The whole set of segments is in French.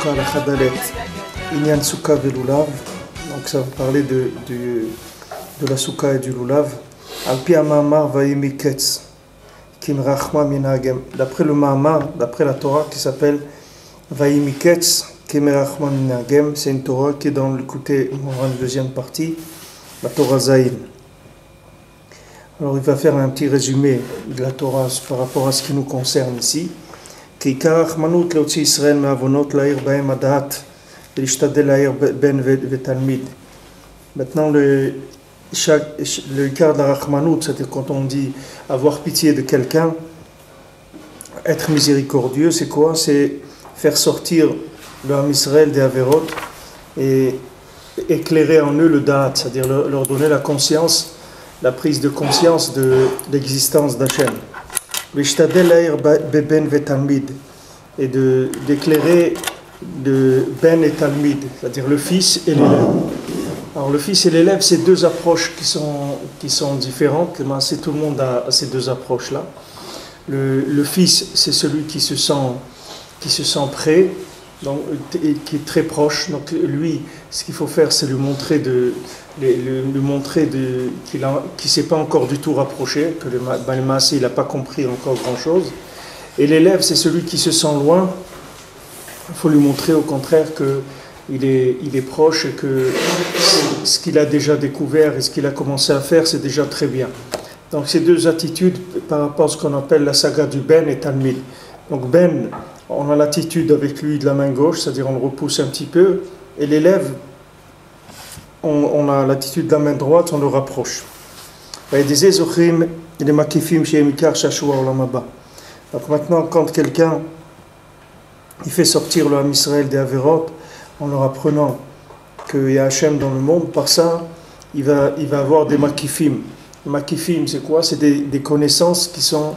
Souka la Khadalet, Inyan Souka Velulav. Donc ça va parler de la Souka et du Lulav. Alpi Amamar Vaimi Ketz, Kim Rachma Minagem. D'après le Mahamar, d'après la Torah qui s'appelle Vaimi Ketz, Kim Rachma Minagem, c'est une Torah qui est dans le côté Moran, deuxième partie, la Torah Zaïn. Alors il va faire un petit résumé de la Torah par rapport à ce qui nous concerne ici. Maintenant le cas de la Rachmanout, c'est quand on dit avoir pitié de quelqu'un, être miséricordieux, c'est quoi? C'est faire sortir le Ham Israël des Averot et éclairer en eux le Da'at, c'est-à-dire leur donner la conscience, la prise de conscience de l'existence d'Hachem. Et d'éclairer de Ben et Talmid, c'est-à-dire le fils et l'élève. Alors le fils et l'élève, c'est deux approches qui sont différentes. C'est tout le monde a ces deux approches-là. Le fils, c'est celui qui se sent prêt, donc, et qui est très proche. Donc lui, ce qu'il faut faire, c'est lui montrer qu'il ne s'est pas encore du tout rapproché, que le Maasé, il n'a pas compris encore grand-chose. Et l'élève, c'est celui qui se sent loin. Il faut lui montrer au contraire qu'il est proche et que ce qu'il a déjà découvert et ce qu'il a commencé à faire, c'est déjà très bien. Donc ces deux attitudes par rapport à ce qu'on appelle la saga du Ben et Talmid. Donc Ben, on a l'attitude avec lui de la main gauche, c'est-à-dire on le repousse un petit peu, et l'élève, on a l'attitude de la main droite, on le rapproche. Donc maintenant, quand quelqu'un il fait sortir le Ham Israël des Averot, en leur apprenant qu'il y a Hachem dans le monde, par ça, il va avoir des makifim. Les makifim, c'est quoi? C'est des connaissances qui sont,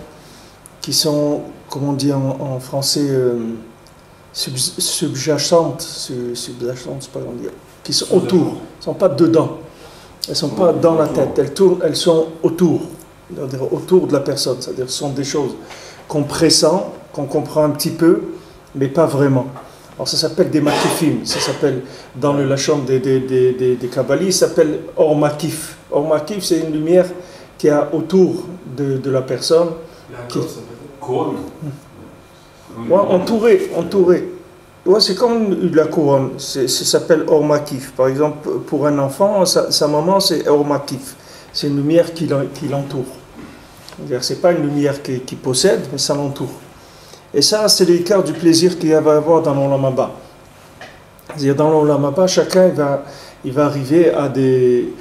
comme on dit en français, subjacentes, c'est pas comment dire, qui sont autour, elles ne sont pas dedans, elles ne sont pas dans la tête, elles sont autour de la personne, c'est-à-dire ce sont des choses qu'on pressent, qu'on comprend un petit peu, mais pas vraiment. Alors ça s'appelle des makifim, ça s'appelle dans le lachon des kabbalistes, ça s'appelle or makif. Or makif, c'est une lumière qui est autour de la personne. Couronne. Ouais, entouré. Ouais, c'est comme la couronne, ça s'appelle or makif. Par exemple, pour un enfant, sa maman, c'est or makif. C'est une lumière qui l'entoure. Ce n'est pas une lumière qui possède, mais ça l'entoure. Et ça, c'est l'écart du plaisir qu'il va avoir dans l'Olam Haba. C'est-à-dire, dans l'Olam Haba, chacun il va arriver à des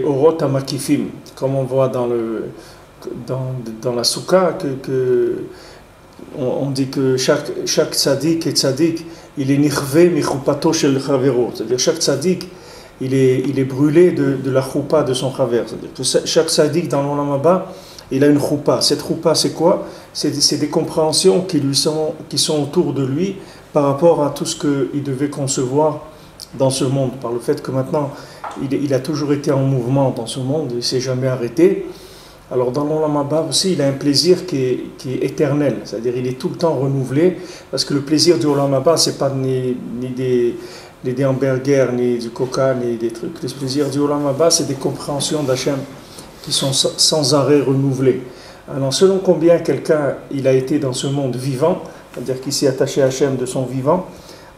orot makifim, comme on voit dans la Souka, on dit que chaque tzaddik et tzaddik, il est nirvé michoupato shel chavero. C'est-à-dire, chaque tzaddik, il est brûlé de la choupa de son chaver. C'est-à-dire que chaque tzaddik dans l'Olam Haba, il a une choupa. Cette choupa, c'est quoi? C'est des compréhensions qui sont autour de lui par rapport à tout ce qu'il devait concevoir dans ce monde. Par le fait que maintenant, il a toujours été en mouvement dans ce monde, il ne s'est jamais arrêté. Alors dans l'Olam Haba aussi, il a un plaisir qui est éternel. C'est-à-dire il est tout le temps renouvelé. Parce que le plaisir du Olam Haba, ce n'est pas ni des hamburgers, ni du coca, ni des trucs. Le plaisir du Olam Haba, c'est des compréhensions d'Hachem qui sont sans arrêt renouvelés. Alors selon combien quelqu'un il a été dans ce monde vivant, c'est-à-dire qu'il s'est attaché à Hachem de son vivant,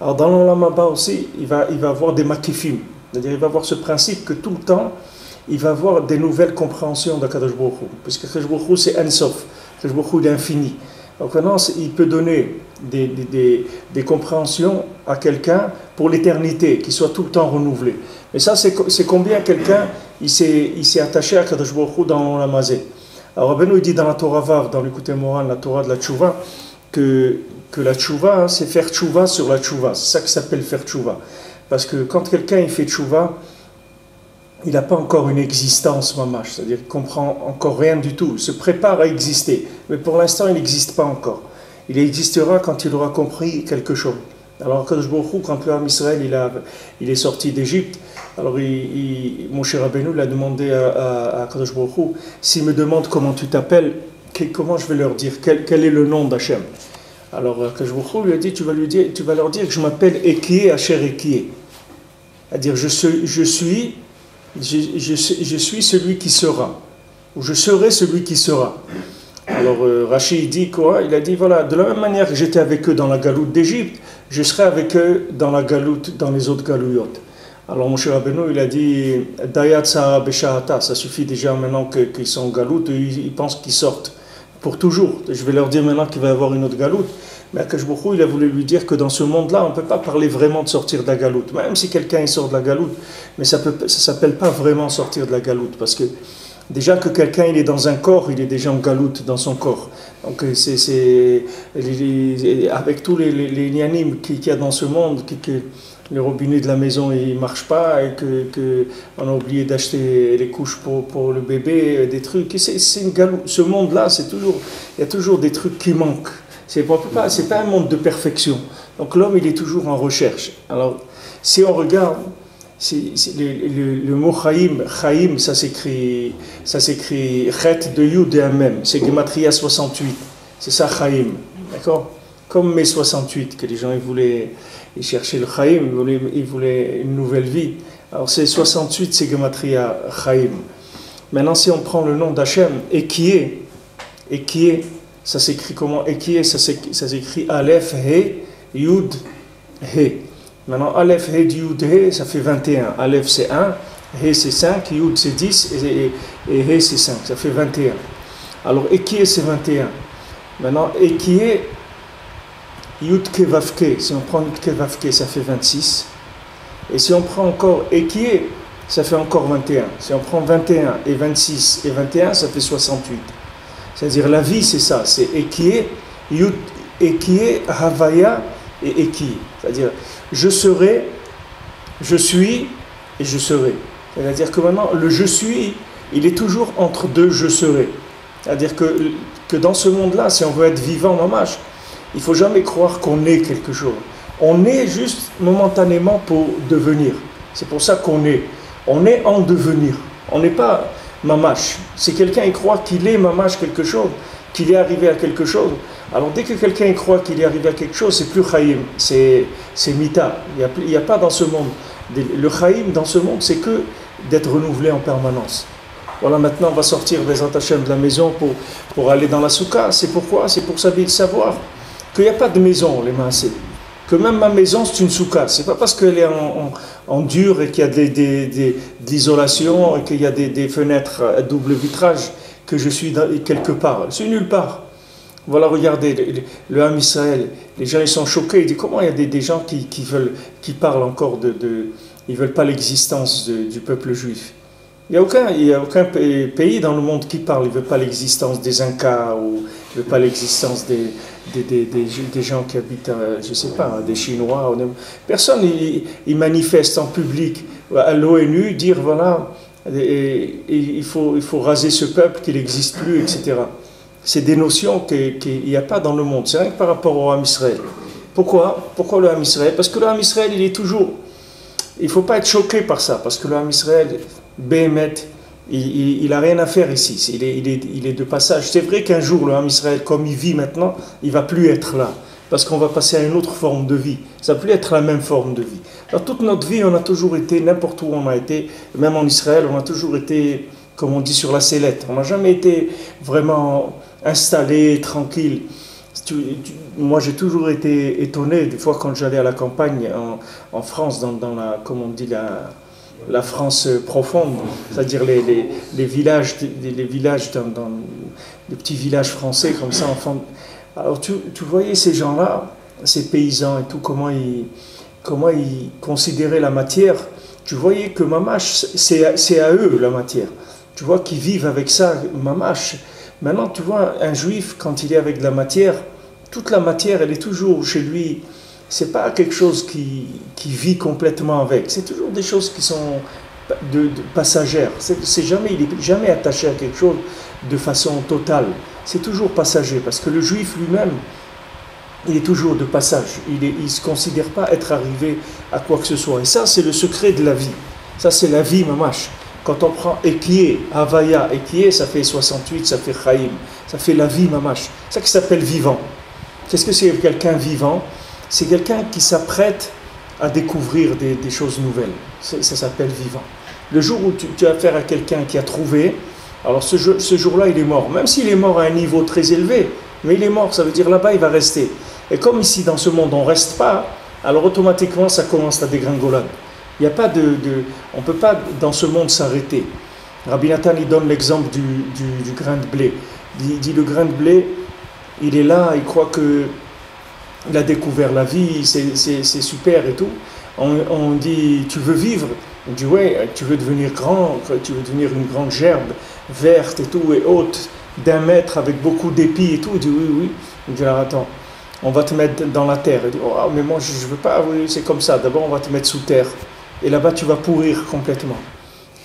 alors dans l'Olam Haba aussi, il va avoir des makifim, c'est-à-dire il va avoir ce principe que tout le temps, il va avoir des nouvelles compréhensions d'Akadosh Baruch Hu, puisque Akadosh Baruch Hu c'est Ensof, Akadosh Baruch Hu il est infini. Donc maintenant, il peut donner des compréhensions à quelqu'un pour l'éternité, qui soit tout le temps renouvelées. Mais ça, c'est combien quelqu'un il s'est attaché à Kadosh Baruch Hu dans la mazé. Alors Rabbeinu dit dans la Torah Vav, dans l'écouté moral, la Torah de la Tchouva, que la Tchouva, c'est faire Tchouva sur la Tchouva. C'est ça qui s'appelle faire Tchouva. Parce que quand quelqu'un il fait Tchouva, il n'a pas encore une existence mamash, c'est-à-dire qu'il ne comprend encore rien du tout, il se prépare à exister, mais pour l'instant il n'existe pas encore. Il existera quand il aura compris quelque chose. Alors Kadosh Baruch Hu, quand le Ham Israël il est sorti d'Égypte, alors Moshe Rabbeinu l'a demandé à Kadosh Baruch Hu, s'il me demande comment tu t'appelles, comment je vais leur dire, quel est le nom d'Hachem? Alors Kajboukhrou lui a dit, tu vas leur dire que je m'appelle Ekié Asher Ekié. C'est-à-dire, je suis celui qui sera. Ou je serai celui qui sera. Alors Rachid dit quoi? Il a dit, voilà, de la même manière que j'étais avec eux dans la galoute d'Égypte, je serai avec eux dans la galoute, dans les autres galouillottes. Alors Moshe Rabbeinu, il a dit, Dayat Sahara Beshahata, ça suffit déjà maintenant qu'ils sont en galoute, ils pensent qu'ils sortent pour toujours. Je vais leur dire maintenant qu'il va y avoir une autre galoute. Mais Akash Baruch Hu, il a voulu lui dire que dans ce monde-là, on ne peut pas parler vraiment de sortir de la galoute. Même si quelqu'un sort de la galoute, mais ça ne s'appelle pas vraiment sortir de la galoute. Parce que déjà que quelqu'un il est dans un corps, il est déjà en galoute dans son corps. Donc avec tous les nianimes qu'il y a dans ce monde, que les robinets de la maison ne marchent pas et qu'on a oublié d'acheter les couches pour le bébé, des trucs. C'est une galoute. Ce monde-là, il y a toujours des trucs qui manquent. C'est pas un monde de perfection. Donc l'homme, il est toujours en recherche. Alors, si on regarde, le mot Chaim, ça s'écrit Chet de Yud et un même. C'est Gematria 68. C'est ça Chaim. D'accord? Comme mai 68, que les gens ils cherchaient le Chaim, ils voulaient une nouvelle vie. Alors c'est 68, c'est Gematria Chaim. Maintenant, si on prend le nom d'Hachem, Ekié, ça s'écrit comment? Ekié, ça s'écrit Aleph, He, Yud, He. Maintenant, Aleph, He, Yud, He, ça fait 21. Aleph, c'est 1, He, c'est 5, Yud, c'est 10, et He, c'est 5. Ça fait 21. Alors, Ekié, c'est 21. Maintenant, Ekié, Yud, Ke, Vav, Ke. Si on prend Yud, Ke, Vav, Ke, ça fait 26. Et si on prend encore Ekié, ça fait encore 21. Si on prend 21 et 26 et 21, ça fait 68. C'est-à-dire la vie, c'est ça, c'est Ekié, Yud, Ekié, Havaya et Ekié. C'est-à-dire je serai, je suis et je serai. C'est-à-dire que maintenant, le je suis, il est toujours entre deux je serai. C'est-à-dire que dans ce monde-là, si on veut être vivant, mamash, il ne faut jamais croire qu'on est quelque chose. On est juste momentanément pour devenir. C'est pour ça qu'on est. On est en devenir. On n'est pas mamash. Si quelqu'un y croit qu'il est mamash quelque chose, qu'il est arrivé à quelque chose, alors dès que quelqu'un y croit qu'il est arrivé à quelque chose, c'est plus chaïm, c'est mita. Il n'y a pas dans ce monde. Le chaïm dans ce monde, c'est que d'être renouvelé en permanence. Voilà, maintenant on va sortir Bezrat Hashem de la maison pour aller dans la soukha. C'est pourquoi? C'est pour savoir qu'il n'y a pas de maison, les maasés. Que même ma maison, c'est une soukha. C'est pas parce qu'elle est en dur et qu'il y a de l'isolation et qu'il y a des fenêtres à double vitrage que je suis quelque part. Je suis nulle part. Voilà, regardez, le Ham Israël, les gens ils sont choqués, ils disent comment il y a des gens qui parlent encore ils ne veulent pas l'existence du peuple juif. Il n'y a aucun pays dans le monde qui parle, il ne veut pas l'existence des Incas ou il ne veut pas l'existence des gens qui habitent, je ne sais pas, des Chinois. Personne il manifeste en public à l'ONU, dire voilà, il faut raser ce peuple, qu'il n'existe plus, etc. C'est des notions qu'il n'y a pas dans le monde. C'est rien que par rapport au Ham Israël. Pourquoi le Ham Israël? Parce que le Ham Israël, il est toujours... Il ne faut pas être choqué par ça, parce que le Ham Israël, Béhémet, il n'a rien à faire ici. Il est de passage. C'est vrai qu'un jour, le Ham Israël, comme il vit maintenant, il ne va plus être là. Parce qu'on va passer à une autre forme de vie. Ça ne va plus être la même forme de vie. Dans toute notre vie, on a toujours été, n'importe où on a été, même en Israël, on a toujours été, comme on dit, sur la sellette. On n'a jamais été vraiment installé, tranquille. Moi, j'ai toujours été étonné, des fois, quand j'allais à la campagne en France, dans la, comme on dit, la France profonde, c'est-à-dire les villages, les petits villages français, comme ça, enfants. Alors, tu voyais ces gens-là, ces paysans et tout, comment ils considéraient la matière. Tu voyais que mamash, c'est à eux, la matière. Tu vois qu'ils vivent avec ça, mamash. Maintenant, tu vois, un juif, quand il est avec de la matière, toute la matière, elle est toujours chez lui. C'est pas quelque chose qui vit complètement avec. C'est toujours des choses qui sont passagères. Il n'est jamais attaché à quelque chose de façon totale. C'est toujours passager, parce que le juif lui-même, il est toujours de passage. Il ne se considère pas être arrivé à quoi que ce soit. Et ça, c'est le secret de la vie. Ça, c'est la vie, mamash. Quand on prend Ekié, Havaya, Ekié, ça fait 68, ça fait Chaim, ça fait la vie, mamash. C'est ça qui s'appelle vivant. Qu'est-ce que c'est quelqu'un vivant? C'est quelqu'un qui s'apprête à découvrir des choses nouvelles. Ça s'appelle vivant. Le jour où tu as affaire à quelqu'un qui a trouvé, alors ce jour-là, il est mort. Même s'il est mort à un niveau très élevé, mais il est mort, ça veut dire là-bas, il va rester. Et comme ici, dans ce monde, on ne reste pas, alors automatiquement, ça commence la dégringolade. Il n'y a pas on ne peut pas, dans ce monde, s'arrêter. Rabbi Nathan, il donne l'exemple du grain de blé. Il dit, le grain de blé, il est là, il croit qu'il a découvert la vie, c'est super et tout. On dit, tu veux vivre? On dit, ouais, tu veux devenir grand, tu veux devenir une grande gerbe, verte et tout, et haute, d'1 mètre, avec beaucoup d'épis et tout. Il dit, oui, oui. Il dit, alors attends, on va te mettre dans la terre. Il dit, oh, mais moi, je ne veux pas, oui, c'est comme ça. D'abord, on va te mettre sous terre. Et là-bas, tu vas pourrir complètement.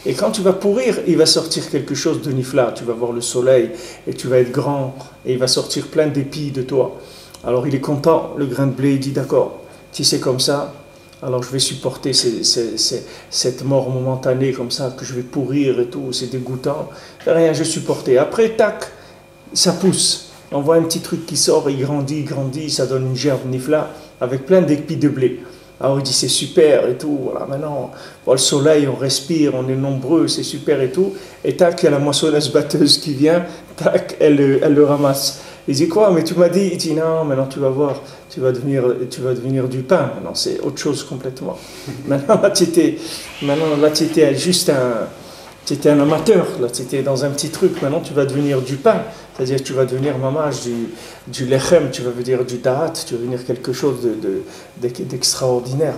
Et quand tu vas pourrir, il va sortir quelque chose de nifla. Tu vas voir le soleil, et tu vas être grand, et il va sortir plein d'épis de toi. Alors, il est content, le grain de blé, il dit, d'accord, si c'est comme ça, alors je vais supporter cette mort momentanée comme ça, que je vais pourrir et tout, c'est dégoûtant. Rien, je vais supporter. Après, tac, ça pousse. On voit un petit truc qui sort, il grandit, ça donne une gerbe nifla avec plein d'épis de blé. Alors il dit c'est super et tout, voilà, maintenant on voit le soleil, on respire, on est nombreux, c'est super et tout. Et tac, il y a la moissonneuse batteuse qui vient, tac, elle le ramasse. Il dit quoi? Mais tu m'as dit, il dit non, maintenant tu vas voir, tu vas devenir du pain. Maintenant c'est autre chose complètement. Maintenant là tu étais juste tu étais un amateur, là tu étais dans un petit truc, maintenant tu vas devenir du pain. C'est-à-dire tu vas devenir mamage, du lechem, tu vas devenir du da'at, tu vas devenir quelque chose d'extraordinaire.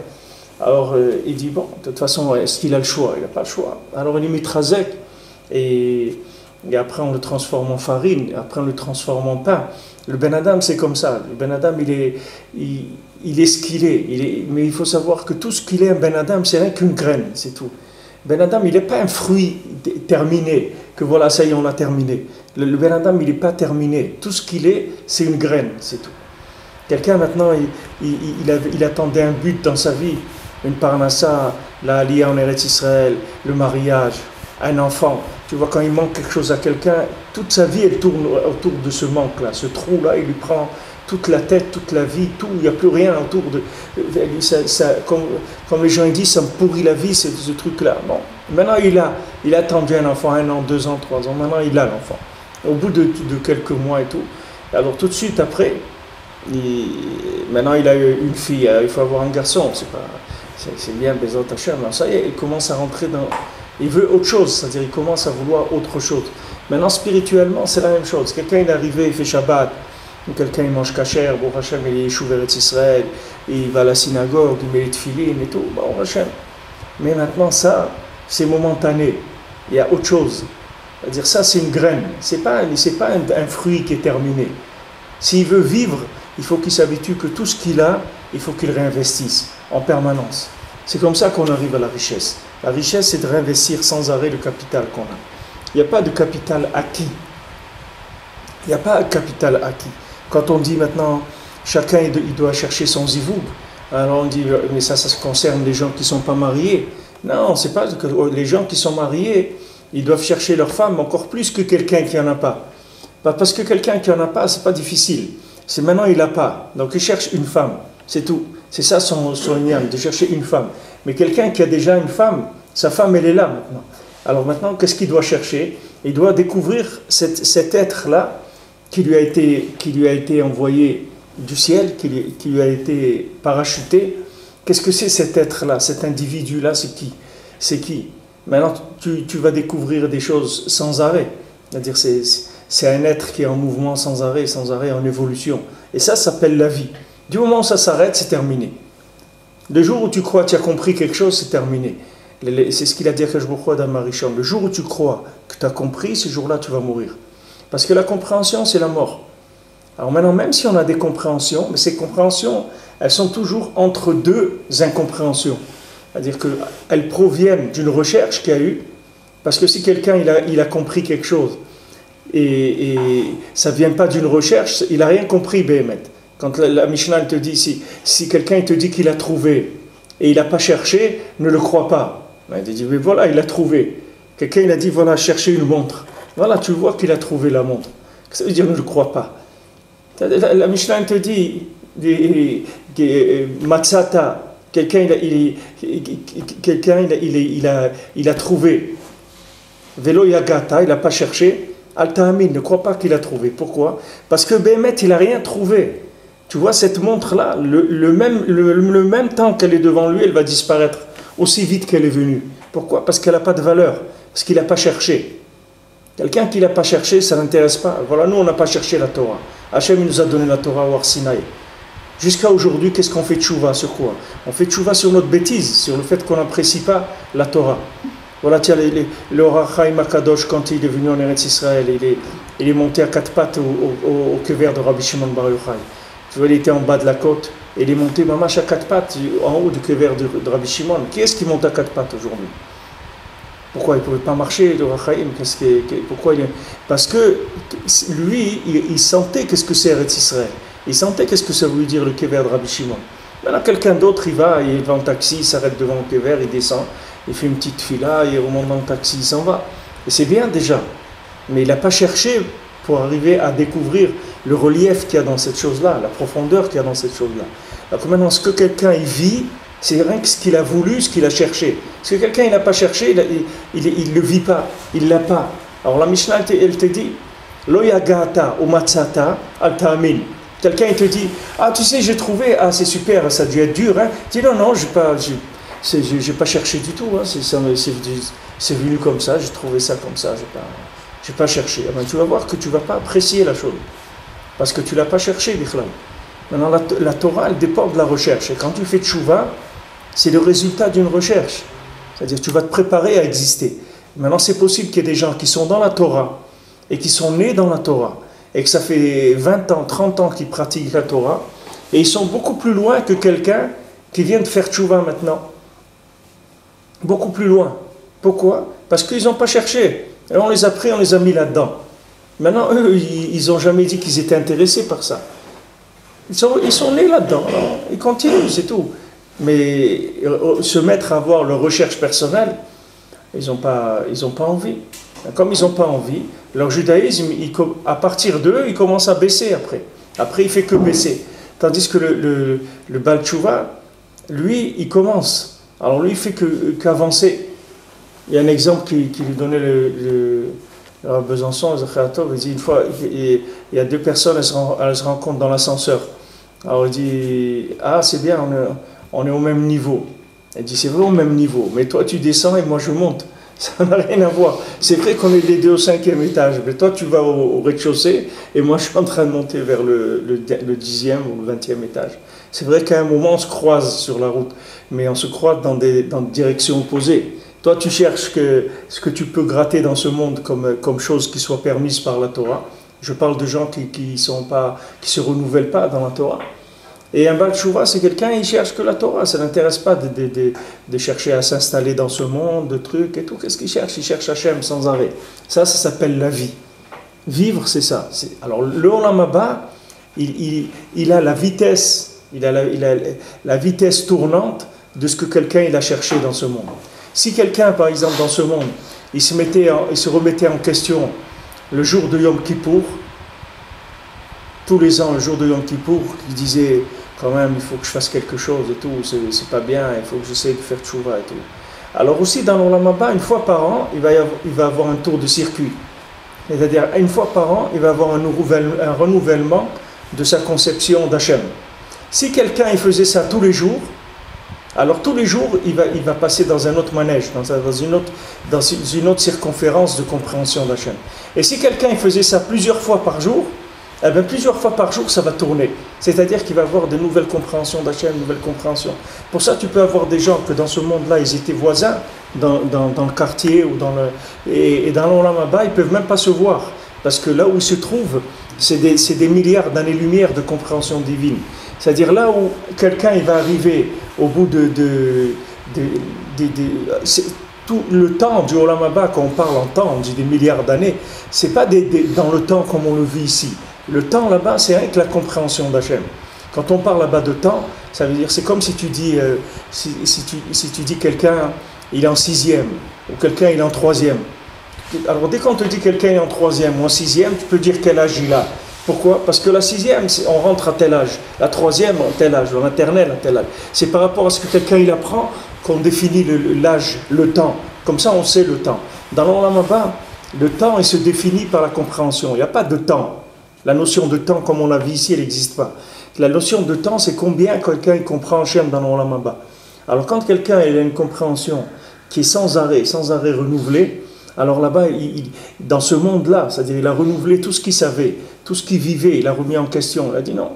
Alors il dit, bon, de toute façon, est-ce qu'il a le choix? Il n'a pas le choix. Alors il est mitrazek, et après on le transforme en farine, et après on le transforme en pain. Le Ben Adam, c'est comme ça. Le Ben Adam, il est ce qu'il est. Mais il faut savoir que tout ce qu'il est, un Ben Adam, c'est rien qu'une graine, c'est tout. Ben Adam, il n'est pas un fruit terminé, que voilà, ça y est, on l'a terminé. Le Ben Adam, il n'est pas terminé. Tout ce qu'il est, c'est une graine, c'est tout. Quelqu'un, maintenant, il attendait un but dans sa vie, une parnassa, la aliyah en Eretz Israël, le mariage, un enfant. Tu vois, quand il manque quelque chose à quelqu'un, toute sa vie, elle tourne autour de ce manque-là. Ce trou-là, il lui prend toute la tête, toute la vie, tout. Il n'y a plus rien autour de... Comme les gens disent, ça me pourrit la vie, c'est ce truc-là. Bon. Maintenant, il a attendu un enfant, 1 an, 2 ans, 3 ans. Maintenant, il a l'enfant. Au bout de quelques mois et tout. Alors, tout de suite, après, maintenant, il a une fille. Il faut avoir un garçon. C'est bien, Bezot Hashem. Alors, ça y est, il commence à rentrer dans... Il veut autre chose, c'est-à-dire il commence à vouloir autre chose. Maintenant, spirituellement, c'est la même chose. Quelqu'un est arrivé, il fait Shabbat, ou quelqu'un il mange kasher, bon Hachem, il est Yeshuv Eretz Israël, il va à la synagogue, il met les tefilines et tout, bon Hachem. Mais maintenant, ça, c'est momentané. Il y a autre chose. C'est-à-dire, ça, c'est une graine. C'est pas un fruit qui est terminé. S'il veut vivre, il faut qu'il s'habitue que tout ce qu'il a, il faut qu'il réinvestisse en permanence. C'est comme ça qu'on arrive à la richesse. La richesse, c'est de réinvestir sans arrêt le capital qu'on a. Il n'y a pas de capital acquis. Il n'y a pas de capital acquis. Quand on dit maintenant, chacun il doit chercher son zivoug, alors on dit, mais ça concerne les gens qui ne sont pas mariés. Non, c'est pas que les gens qui sont mariés, ils doivent chercher leur femme encore plus que quelqu'un qui n'en a pas. Parce que quelqu'un qui n'en a pas, c'est pas difficile. C'est maintenant, il n'a pas. Donc il cherche une femme, c'est tout. C'est ça son niam, de chercher une femme. Mais quelqu'un qui a déjà une femme, sa femme, elle est là maintenant. Alors maintenant, qu'est-ce qu'il doit chercher? Il doit découvrir cet être-là qui lui a été envoyé du ciel, qui lui a été parachuté. Qu'est-ce que c'est cet être-là, cet individu-là? C'est qui? Maintenant, tu vas découvrir des choses sans arrêt. C'est-à-dire, c'est un être qui est en mouvement sans arrêt, en évolution. Et ça s'appelle la vie. Du moment où ça s'arrête, c'est terminé. Le jour où tu crois que tu as compris quelque chose, c'est terminé. C'est ce qu'il a dit à Kajboukhoua dans Marichon. Le jour où tu crois que tu as compris, ce jour-là, tu vas mourir. Parce que la compréhension, c'est la mort. Alors maintenant, même si on a des compréhensions, mais ces compréhensions, elles sont toujours entre deux incompréhensions. C'est-à-dire qu'elles proviennent d'une recherche qu'il y a eu. Parce que si quelqu'un il a compris quelque chose, et ça ne vient pas d'une recherche, il n'a rien compris, Béhémet. Quand la Mishnah te dit, si quelqu'un te dit qu'il a trouvé et il n'a pas cherché, ne le crois pas. Il dit, mais voilà, il a trouvé. Quelqu'un il a dit, voilà, cherchez une montre. Voilà, tu vois qu'il a trouvé la montre. Ça veut dire, ne le crois pas. La Mishnah te dit, Matzata, quelqu'un il a trouvé. Velo Yagata, il n'a pas cherché. Al-Ta'amin, ne crois pas qu'il a trouvé. Pourquoi? Parce que Bémet, il n'a rien trouvé. Tu vois, cette montre-là, le même temps qu'elle est devant lui, elle va disparaître aussi vite qu'elle est venue. Pourquoi? Parce qu'elle n'a pas de valeur. Parce qu'il n'a pas cherché. Quelqu'un qui n'a pas cherché, ça ne l'intéresse pas. Voilà, nous, on n'a pas cherché la Torah. Hachem, il nous a donné la Torah au Har Sinaï. Jusqu'à aujourd'hui, qu'est-ce qu'on fait tchouva? Sur quoi? On fait tchouva sur notre bêtise, sur le fait qu'on n'apprécie pas la Torah. Voilà, tiens, le Or HaChaim HaKadosh, quand il est venu en Eretz Israël, il est monté à quatre pattes au kever de Rabbi Shimon Bar Yochai. Tu vois, il était en bas de la côte, et il est monté mamash à quatre pattes, en haut du kever de Rabbi Shimon. Qui est-ce qui monte à quatre pattes aujourd'hui? Pourquoi il ne pouvait pas marcher, le Or HaChaim? Parce que lui, il sentait qu'est-ce que c'est Eretz Israël. Il sentait qu'est-ce que ça voulait dire le kever de Rabbi Shimon. Maintenant, quelqu'un d'autre, il va en taxi, il s'arrête devant le kever, il descend, il fait une petite fila, il remonte dans le taxi, il s'en va. Et c'est bien déjà. Mais il n'a pas cherché pour arriver à découvrir le relief qu'il y a dans cette chose-là, la profondeur qu'il y a dans cette chose-là. Alors que maintenant, ce que quelqu'un il vit, c'est rien que ce qu'il a voulu, ce qu'il a cherché. Ce que quelqu'un il n'a pas cherché, il ne le vit pas, il ne l'a pas. Alors la Mishnah, elle te dit, Lo yagata ou matzata al ta'amin. Quelqu'un il te dit, ah tu sais j'ai trouvé, ah c'est super, ça a dû être dur, hein. Dis non, j'ai pas cherché du tout, hein. C'est venu comme ça, j'ai trouvé ça comme ça, j'ai pas cherché. Ah ben, tu vas voir que tu vas pas apprécier la chose, parce que tu l'as pas cherché, Bichlam. Maintenant la Torah elle dépend de la recherche, et quand tu fais tchouva, c'est le résultat d'une recherche, c'est-à-dire tu vas te préparer à exister. Maintenant c'est possible qu'il y ait des gens qui sont dans la Torah, et qui sont nés dans la Torah, et que ça fait 20 ans, 30 ans qu'ils pratiquent la Torah, et ils sont beaucoup plus loin que quelqu'un qui vient de faire tchouva maintenant. Beaucoup plus loin. Pourquoi? Parce qu'ils n'ont pas cherché. Et on les a pris, on les a mis là-dedans. Maintenant, eux, ils n'ont jamais dit qu'ils étaient intéressés par ça. Ils sont nés là-dedans. Ils continuent, c'est tout. Mais se mettre à avoir leur recherche personnelle, ils n'ont pas envie. Comme ils n'ont pas envie, leur judaïsme, à partir d'eux, il commence à baisser après. Après, il ne fait que baisser. Tandis que le Baal Tshuva, lui, il commence. Alors lui, il ne fait qu'avancer. Il y a un exemple qui lui donnait le Besançon, il dit une fois, il y a deux personnes, elles se rencontrent dans l'ascenseur. Alors il dit, ah c'est bien, on est au même niveau. Elle dit, c'est vrai au même niveau, mais toi tu descends et moi je monte. Ça n'a rien à voir. C'est vrai qu'on est les deux au 5e étage, mais toi tu vas au rez-de-chaussée et moi je suis en train de monter vers le 10e ou le 20e étage. C'est vrai qu'à un moment on se croise sur la route, mais on se croise dans des directions opposées. Toi tu cherches ce que tu peux gratter dans ce monde comme chose qui soit permise par la Torah. Je parle de gens qui se renouvellent pas dans la Torah. Et un Baal Tshuva, c'est quelqu'un, il cherche que la Torah, ça n'intéresse pas de chercher à s'installer dans ce monde, de trucs et tout. Qu'est-ce qu'il cherche? Il cherche Hachem sans arrêt. Ça s'appelle la vie. Vivre, c'est ça. Alors, le Olam Haba, il a la vitesse, la vitesse tournante de ce que quelqu'un il a cherché dans ce monde. Si quelqu'un, par exemple, dans ce monde, il se remettait en question le jour de Yom Kippour, tous les ans, le jour de Yom Kippour, il disait quand même, il faut que je fasse quelque chose et tout, c'est pas bien, il faut que j'essaie de faire tchouva et tout. Alors aussi, dans l'Olam Haba, une fois par an, il va avoir un tour de circuit. C'est-à-dire, une fois par an, il va avoir un renouvellement de sa conception d'Hachem. Si quelqu'un il faisait ça tous les jours, alors tous les jours, il va passer dans un autre manège, dans une autre circonférence de compréhension d'Hachem. Et si quelqu'un il faisait ça plusieurs fois par jour, eh bien, plusieurs fois par jour, ça va tourner. C'est-à-dire qu'il va avoir de nouvelles compréhensions d'Hachem, de nouvelles compréhensions. Pour ça, tu peux avoir des gens que dans ce monde-là, ils étaient voisins, dans le quartier, ou et dans l'Olam Haba, ils ne peuvent même pas se voir. Parce que là où ils se trouvent, c'est des milliards d'années-lumière de compréhension divine. C'est-à-dire là où quelqu'un il va arriver au bout tout le temps du Olam Haba, quand on parle en temps, on dit des milliards d'années, c'est pas dans le temps comme on le vit ici. Le temps là-bas, c'est avec la compréhension d'Hachem. Quand on parle là-bas de temps, ça veut dire, c'est comme si tu dis, si tu dis quelqu'un, il est en 6e, ou quelqu'un, il est en 3e. Alors dès qu'on te dit quelqu'un est en 3e ou en 6e, tu peux dire quel âge il a. Pourquoi? Parce que la sixième, on rentre à tel âge. La troisième, à tel âge. La maternelle, à tel âge. C'est par rapport à ce que quelqu'un il apprend qu'on définit l'âge, le temps. Comme ça, on sait le temps. Dans l'Olam Haba, le temps, il se définit par la compréhension. Il n'y a pas de temps. La notion de temps, comme on l'a vu ici, elle n'existe pas. La notion de temps, c'est combien quelqu'un il comprend Hachem dans l'Olam Haba. Alors, quand quelqu'un il a une compréhension qui est sans arrêt renouvelée, alors là-bas, dans ce monde-là, c'est-à-dire il a renouvelé tout ce qu'il savait, tout ce qu'il vivait, il a remis en question. Il a dit non,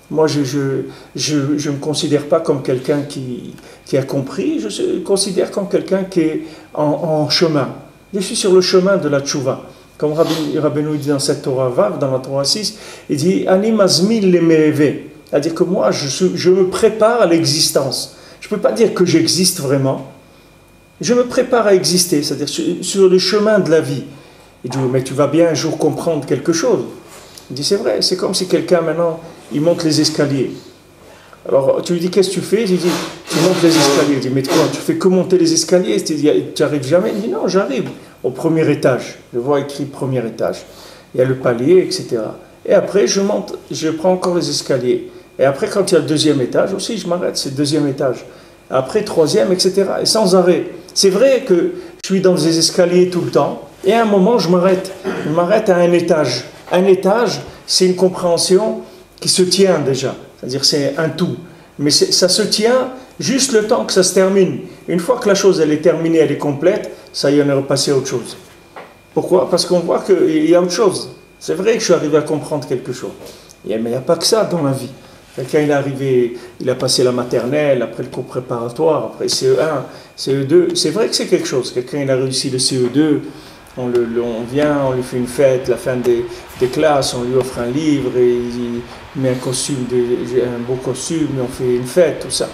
moi je ne me considère pas comme quelqu'un qui a compris, je me considère comme quelqu'un qui est en chemin. Je suis sur le chemin de la tchouva. Comme Rabbeinu dit dans cette Torah Vav, dans la Torah 6, il dit Ani mazmil le mereve, c'est-à-dire que moi je me prépare à l'existence. Je ne peux pas dire que j'existe vraiment. Je me prépare à exister, c'est-à-dire sur le chemin de la vie. Il dit, mais tu vas bien un jour comprendre quelque chose. Il dit, c'est vrai, c'est comme si quelqu'un maintenant, il monte les escaliers. Alors tu lui dis, qu'est-ce que tu fais? Il dit, tu montes les escaliers. Il dit, mais quoi, tu fais que monter les escaliers? Tu n'arrives jamais? Il dit, non, j'arrive au premier étage. Je vois écrit premier étage. Il y a le palier, etc. Et après, je monte, je prends encore les escaliers. Et après, quand il y a le deuxième étage aussi, je m'arrête, c'est le deuxième étage. Après, troisième, etc. Et sans arrêt. C'est vrai que je suis dans les escaliers tout le temps, et à un moment, je m'arrête. Je m'arrête à un étage. Un étage, c'est une compréhension qui se tient déjà. C'est-à-dire, c'est un tout. Mais ça se tient juste le temps que ça se termine. Une fois que la chose, elle est terminée, elle est complète, ça y est, on est repassé à autre chose. Pourquoi? Parce qu'on voit qu'il y a autre chose. C'est vrai que je suis arrivé à comprendre quelque chose. Mais il n'y a pas que ça dans la vie. Quelqu'un il est arrivé, il a passé la maternelle, après le cours préparatoire, après CE1, CE2. C'est vrai que c'est quelque chose. Quelqu'un il a réussi le CE2, on vient, on lui fait une fête, la fin des classes, on lui offre un livre, et il met un costume, un beau costume, et on fait une fête, tout ça.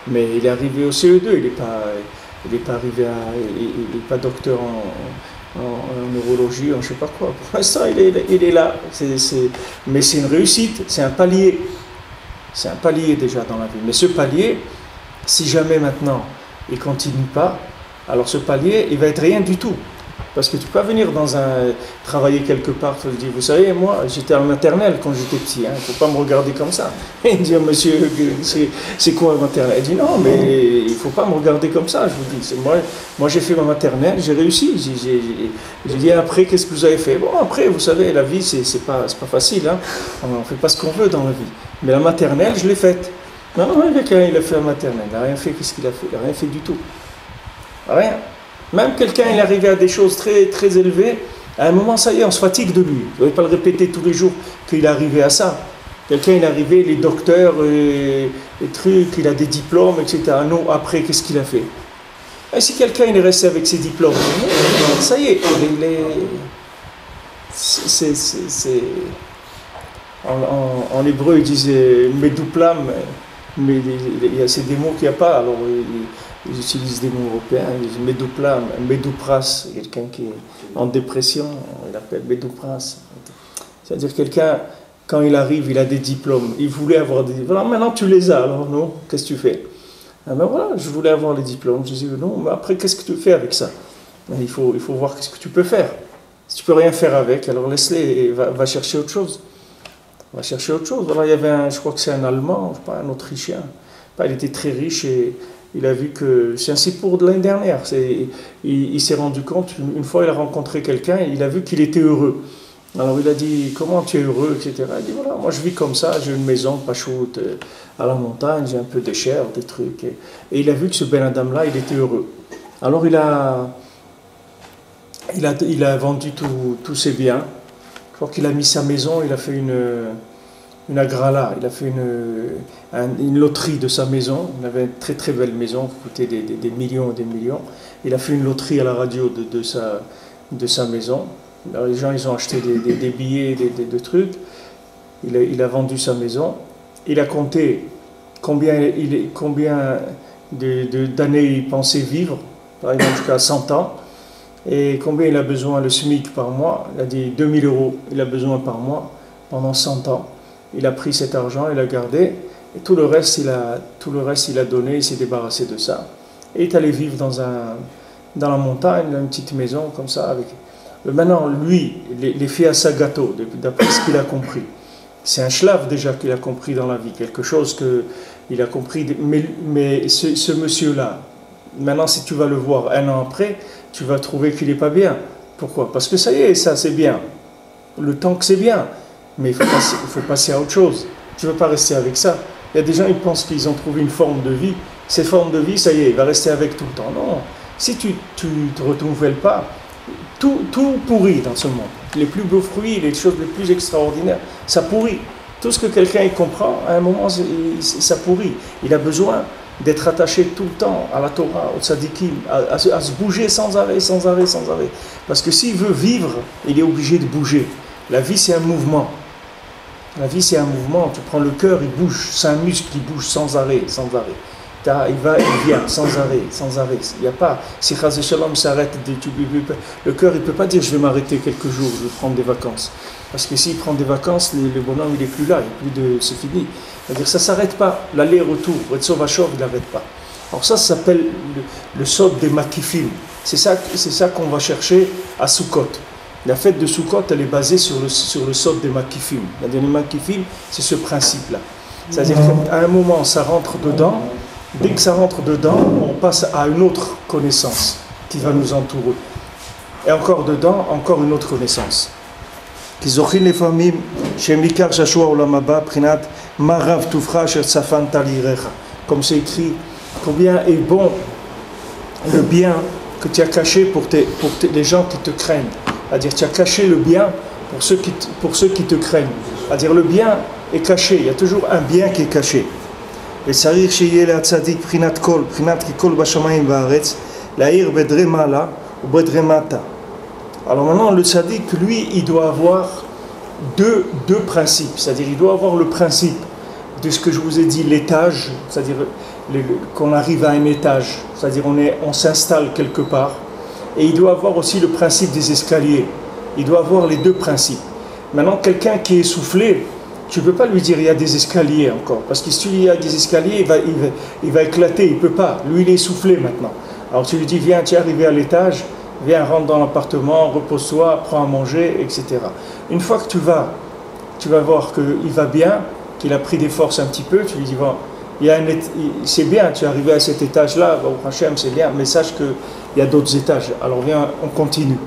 Mais il est arrivé au CE2, il n'est pas arrivé il n'est pas docteur en neurologie, en je ne sais pas quoi. Pour l'instant, il est là. Mais c'est une réussite, c'est un palier. C'est un palier déjà dans la vie. Mais ce palier, si jamais maintenant il ne continue pas, alors ce palier, il va être rien du tout. Parce que tu peux pas venir travailler quelque part, tu te dis, vous savez, moi, j'étais en maternelle quand j'étais petit, il ne faut pas me regarder comme ça. Et dire, monsieur, c'est quoi la maternelle? Il dit, non, mais il ne faut pas me regarder comme ça, je vous dis. Moi j'ai fait ma maternelle, j'ai réussi. J'ai dit, après, qu'est-ce que vous avez fait? Bon, après, vous savez, la vie, c'est pas facile, hein. On ne fait pas ce qu'on veut dans la vie. Mais la maternelle, je l'ai faite. Non, quelqu'un, il a fait la maternelle, il n'a rien fait, qu'est-ce qu'il a fait? Il n'a rien fait du tout. Rien. Même quelqu'un, il est arrivé à des choses très, très élevées, à un moment, ça y est, on se fatigue de lui. Vous ne pouvez pas le répéter tous les jours qu'il est arrivé à ça. Quelqu'un, il est arrivé, les docteurs, les trucs, il a des diplômes, etc. Non, après, qu'est-ce qu'il a fait? Et si quelqu'un, il est resté avec ses diplômes, ça y est, en hébreu, ils disent Medouplam, mais c'est des mots qu'il n'y a pas, alors ils utilisent des mots européens, ils disent Medouplam, Medoupras, quelqu'un qui est en dépression, on l'appelle Medoupras. C'est-à-dire quelqu'un, quand il arrive, il a des diplômes, il voulait avoir des diplômes, alors maintenant tu les as, alors non, qu'est-ce que tu fais? Ah ben voilà, je voulais avoir les diplômes, je dis non, mais après qu'est-ce que tu fais avec ça? Il faut voir qu'est-ce que tu peux faire. Si tu peux rien faire avec, alors laisse-les et va chercher autre chose. Va chercher autre chose. Voilà, il y avait je crois que c'est un Allemand, je sais pas, un Autrichien. Il était très riche et il a vu que, c'est ainsi pour de l'année dernière, il s'est rendu compte, une fois il a rencontré quelqu'un, il a vu qu'il était heureux. Alors il a dit, comment tu es heureux, etc. Il dit, voilà, moi je vis comme ça, j'ai une maison, pas chaude, à la montagne, j'ai un peu de chair, des trucs. Et il a vu que ce Ben Adam-là, il était heureux. Alors il a vendu tous ses biens. Je crois qu'il a mis sa maison, il a fait une agrala, il a fait une loterie de sa maison. Il avait une très très belle maison qui coûtait des millions et des millions. Il a fait une loterie à la radio de sa maison. Alors les gens ils ont acheté des billets, des trucs. Il a vendu sa maison. Il a compté combien d'années il pensait vivre, par exemple jusqu'à 100 ans. Et combien il a besoin le SMIC par mois? Il a dit 2000 € il a besoin par mois pendant 100 ans. Il a pris cet argent, il l'a gardé, et tout le reste il a donné, il s'est débarrassé de ça. Et il est allé vivre dans la montagne, dans une petite maison comme ça. Maintenant, lui, les fait à sa gâteau, d'après ce qu'il a compris. C'est un shlav déjà qu'il a compris dans la vie, quelque chose qu'il a compris. Mais ce monsieur-là, maintenant si tu vas le voir un an après, tu vas trouver qu'il n'est pas bien. Pourquoi? Parce que ça y est, ça c'est bien. Le temps que c'est bien. Mais il faut passer à autre chose. Tu ne veux pas rester avec ça. Il y a des gens qui pensent qu'ils ont trouvé une forme de vie. Cette forme de vie, ça y est, il va rester avec tout le temps. Non. Si tu ne te renouvelles pas, tout pourrit dans ce monde. Les plus beaux fruits, les choses les plus extraordinaires, ça pourrit. Tout ce que quelqu'un comprend, à un moment, ça pourrit. Il a besoin d'être attaché tout le temps à la Torah, au tzadikim, à se bouger sans arrêt. Parce que s'il veut vivre, il est obligé de bouger. La vie, c'est un mouvement. La vie, c'est un mouvement. Tu prends le cœur, il bouge. C'est un muscle qui bouge sans arrêt. Il va, il vient, sans arrêt. Il n'y a pas, si Chaz Shalom s'arrête, le cœur, il ne peut pas dire je vais m'arrêter quelques jours, je vais prendre des vacances. Parce que s'il prend des vacances, le bonhomme, il n'est plus là, c'est fini. C'est-à-dire ça ne s'arrête pas, l'aller-retour, Retso Vachov, il n'arrête pas. Alors ça s'appelle le sod des Makifim. C'est ça qu'on va chercher à Sukkot. La fête de Sukkot, elle est basée sur le sod des Makifim. Les Makifim, c'est ce principe-là. C'est-à-dire qu'à un moment, ça rentre dedans. Dès que ça rentre dedans, on passe à une autre connaissance qui va nous entourer. Et encore dedans, encore une autre connaissance. Comme c'est écrit, combien est bon le bien que tu as caché pour les gens qui te craignent. C'est-à-dire tu as caché le bien pour ceux qui te craignent. C'est-à-dire le bien est caché, il y a toujours un bien qui est caché. וצריך שיהיה להצדיק בחינת כל ככל בשמיים בארץ, להאיר בדרי מעלה ובדרי מטה. Alors maintenant, le tzaddik, lui, il doit avoir deux principes. C'est-à-dire, il doit avoir le principe de ce que je vous ai dit, l'étage, c'est-à-dire qu'on arrive à un étage, c'est-à-dire on s'installe quelque part. Et il doit avoir aussi le principe des escaliers. Il doit avoir les deux principes. Maintenant, quelqu'un qui est essoufflé, tu ne peux pas lui dire il y a des escaliers encore, parce que s'il y a des escaliers, il va éclater, il ne peut pas. Lui, il est essoufflé maintenant. Alors tu lui dis, viens, tu es arrivé à l'étage, viens, rentre dans l'appartement, repose-toi, prends à manger, etc. Une fois que tu vas voir qu'il va bien, qu'il a pris des forces un petit peu, tu lui dis, bon, c'est bien, tu es arrivé à cet étage-là, au Hachem, c'est bien, mais sache qu'il y a d'autres étages. Alors viens, on continue.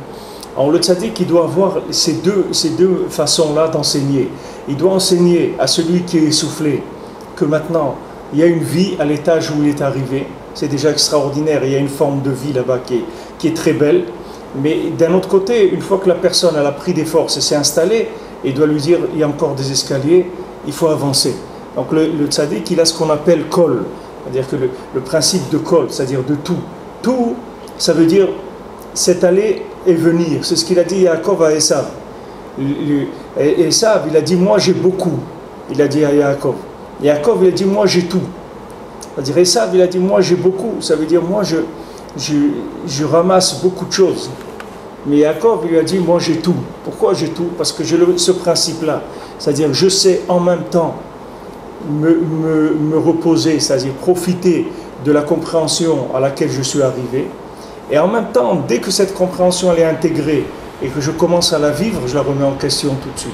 Alors le tzaddik, il doit avoir ces deux façons-là d'enseigner. Il doit enseigner à celui qui est essoufflé que maintenant, il y a une vie à l'étage où il est arrivé. C'est déjà extraordinaire, il y a une forme de vie là-bas qui est très belle. Mais d'un autre côté, une fois que la personne elle a pris des forces et s'est installée, il doit lui dire, il y a encore des escaliers, il faut avancer. Donc le tzaddik, il a ce qu'on appelle kol, c'est-à-dire que le principe de kol, c'est-à-dire de tout. Tout, ça veut dire c'est aller et venir. C'est ce qu'il a dit Yaakov à Esav. Esav, il a dit moi j'ai beaucoup. Il a dit à Yaakov. Yaakov, il a dit moi j'ai tout. C'est-à-dire Esav, il a dit moi j'ai beaucoup. Ça veut dire moi je ramasse beaucoup de choses. Mais Yaakov, il lui a dit moi j'ai tout. Pourquoi j'ai tout? Parce que j'ai ce principe-là. C'est-à-dire je sais en même temps me reposer, c'est-à-dire profiter de la compréhension à laquelle je suis arrivé. Et en même temps, dès que cette compréhension elle est intégrée et que je commence à la vivre, je la remets en question tout de suite.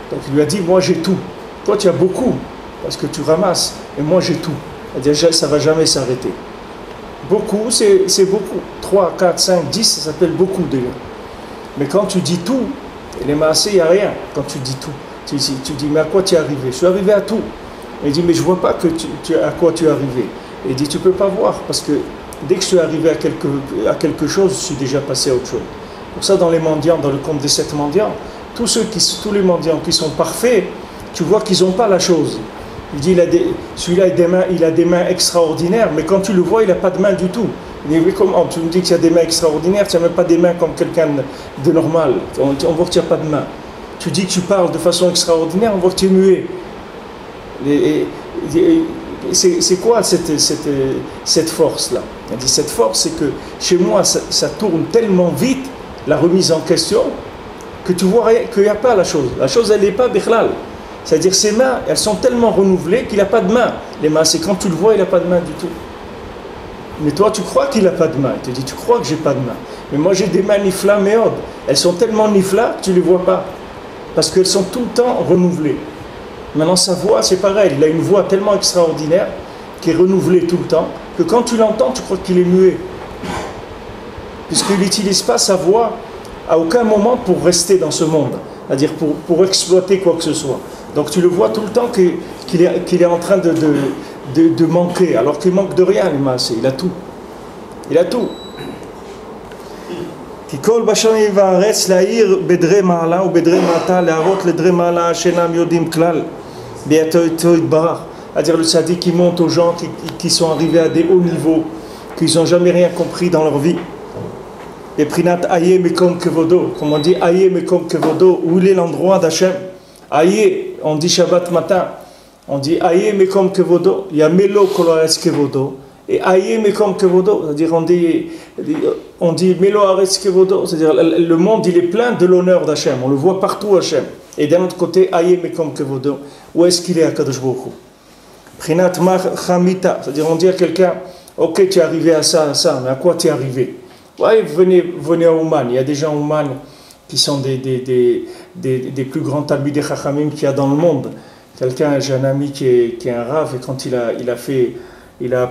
Donc il lui a dit, moi j'ai tout. Toi tu as beaucoup, parce que tu ramasses, et moi j'ai tout. C'est-à-dire ça ne va jamais s'arrêter. Beaucoup, c'est beaucoup. 3, 4, 5, 10, ça s'appelle beaucoup déjà. Mais quand tu dis tout, les massés, il n'y a rien. Quand tu dis tout, tu dis, mais à quoi tu es arrivé? Je suis arrivé à tout. Il dit, mais je ne vois pas à quoi tu es arrivé. Et il dit, tu ne peux pas voir, parce que dès que je suis arrivé à quelque chose, je suis déjà passé à autre chose. Pour ça, dans les mendiants, dans le conte des 7 mendiants, tous les mendiants qui sont parfaits, tu vois qu'ils n'ont pas la chose. Il dit, celui-là, il a des mains extraordinaires, mais quand tu le vois, il n'a pas de main du tout. Il dit, comment? Tu me dis qu'il y a des mains extraordinaires, tu n'as même pas des mains comme quelqu'un de normal. On voit que tu n'as pas de main. Tu dis que tu parles de façon extraordinaire, on voit que tu es muet. C'est quoi cette force-là? Il dit, cette force, c'est que chez moi, ça tourne tellement vite, la remise en question, que tu vois qu'il n'y a pas la chose. La chose, elle n'est pas bichlal. C'est-à-dire, ses mains, elles sont tellement renouvelées qu'il n'a pas de main. Les mains, c'est quand tu le vois, il n'a pas de main du tout. Mais toi, tu crois qu'il n'a pas de main. Il te dit, tu crois que j'ai pas de main. Mais moi, j'ai des mains nifla méod. Elles sont tellement nifla que tu ne les vois pas. Parce qu'elles sont tout le temps renouvelées. Maintenant, sa voix, c'est pareil. Il a une voix tellement extraordinaire, qui est renouvelée tout le temps, que quand tu l'entends, tu crois qu'il est muet. Puisqu'il n'utilise pas sa voix à aucun moment pour rester dans ce monde, c'est-à-dire pour exploiter quoi que ce soit. Donc tu le vois tout le temps qu'il est en train de manquer, alors qu'il manque de rien, les masses. Il a tout. Il a tout. כי כל בשמים והארץ להאיר בדרי מעלה ובדרי מטה, להראות לדרי מעלה שאינם יודעים כלל בהיותו יתברך. C'est-à-dire le tzaddik qui monte aux gens qui sont arrivés à des hauts niveaux, qu'ils n'ont jamais rien compris dans leur vie. Et prinat aye mekom kevodo, comme on dit aye mekom kevodo, où il est l'endroit d'Hachem. Aye, on dit Shabbat matin, on dit aye mekom kevodo, il y a melo koloretz kevodo. Et aïe mekom kevodo, c'est-à-dire on dit melo aretz kevodo, c'est-à-dire le monde il est plein de l'honneur d'Hachem, on le voit partout Hachem. Et d'un autre côté, aïe mekom kevodo, où est-ce qu'il est à Kadosh Baruch Hu? Prinat machamita, c'est-à-dire on dit à quelqu'un, ok tu es arrivé à ça, mais à quoi tu es arrivé? Ouais, venez à Ouman, il y a des gens à Ouman qui sont des plus grands talmidei chachamim qu'il y a dans le monde. J'ai un ami qui est un rave, et quand il a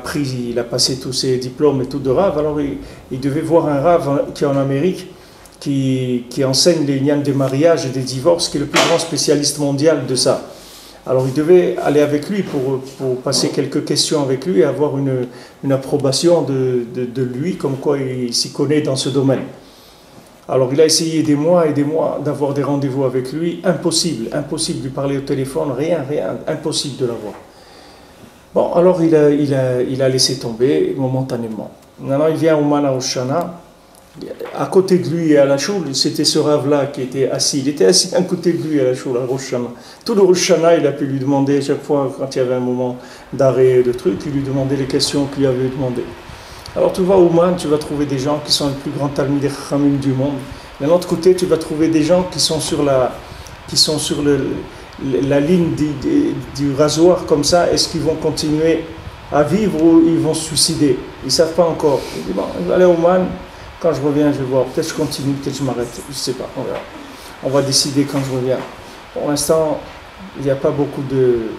passé tous ses diplômes et tout de rave, alors il devait voir un rave qui est en Amérique, qui enseigne les lignes de mariage et des divorces, qui est le plus grand spécialiste mondial de ça. Alors il devait aller avec lui pour passer quelques questions avec lui et avoir une approbation de lui, comme quoi il s'y connaît dans ce domaine. Alors il a essayé des mois d'avoir des rendez-vous avec lui, impossible de lui parler au téléphone, rien, impossible de l'avoir. Bon, alors il a laissé tomber momentanément. Maintenant il vient au Mana Rosh Hashanah. À côté de lui et à la choule, c'était ce rave-là qui était assis. Il était assis à côté de lui à la choule, à Rosh Hashanah. Tout le Rosh Hashanah, il a pu lui demander, chaque fois quand il y avait un moment d'arrêt de truc, il lui demandait les questions qu'il lui avait demandées. Alors tu vas au Man, tu vas trouver des gens qui sont les plus grands talmidei chachamim du monde. D'un autre côté, tu vas trouver des gens qui sont sur la ligne du rasoir comme ça. Est-ce qu'ils vont continuer à vivre ou ils vont se suicider? Ils ne savent pas encore. Ils disent, bon, je vais aller au Man. Quand je reviens, je vais voir. Peut-être je continue, peut-être je m'arrête. Je ne sais pas. On verra. On va décider quand je reviens. Pour l'instant, il n'y a pas beaucoup de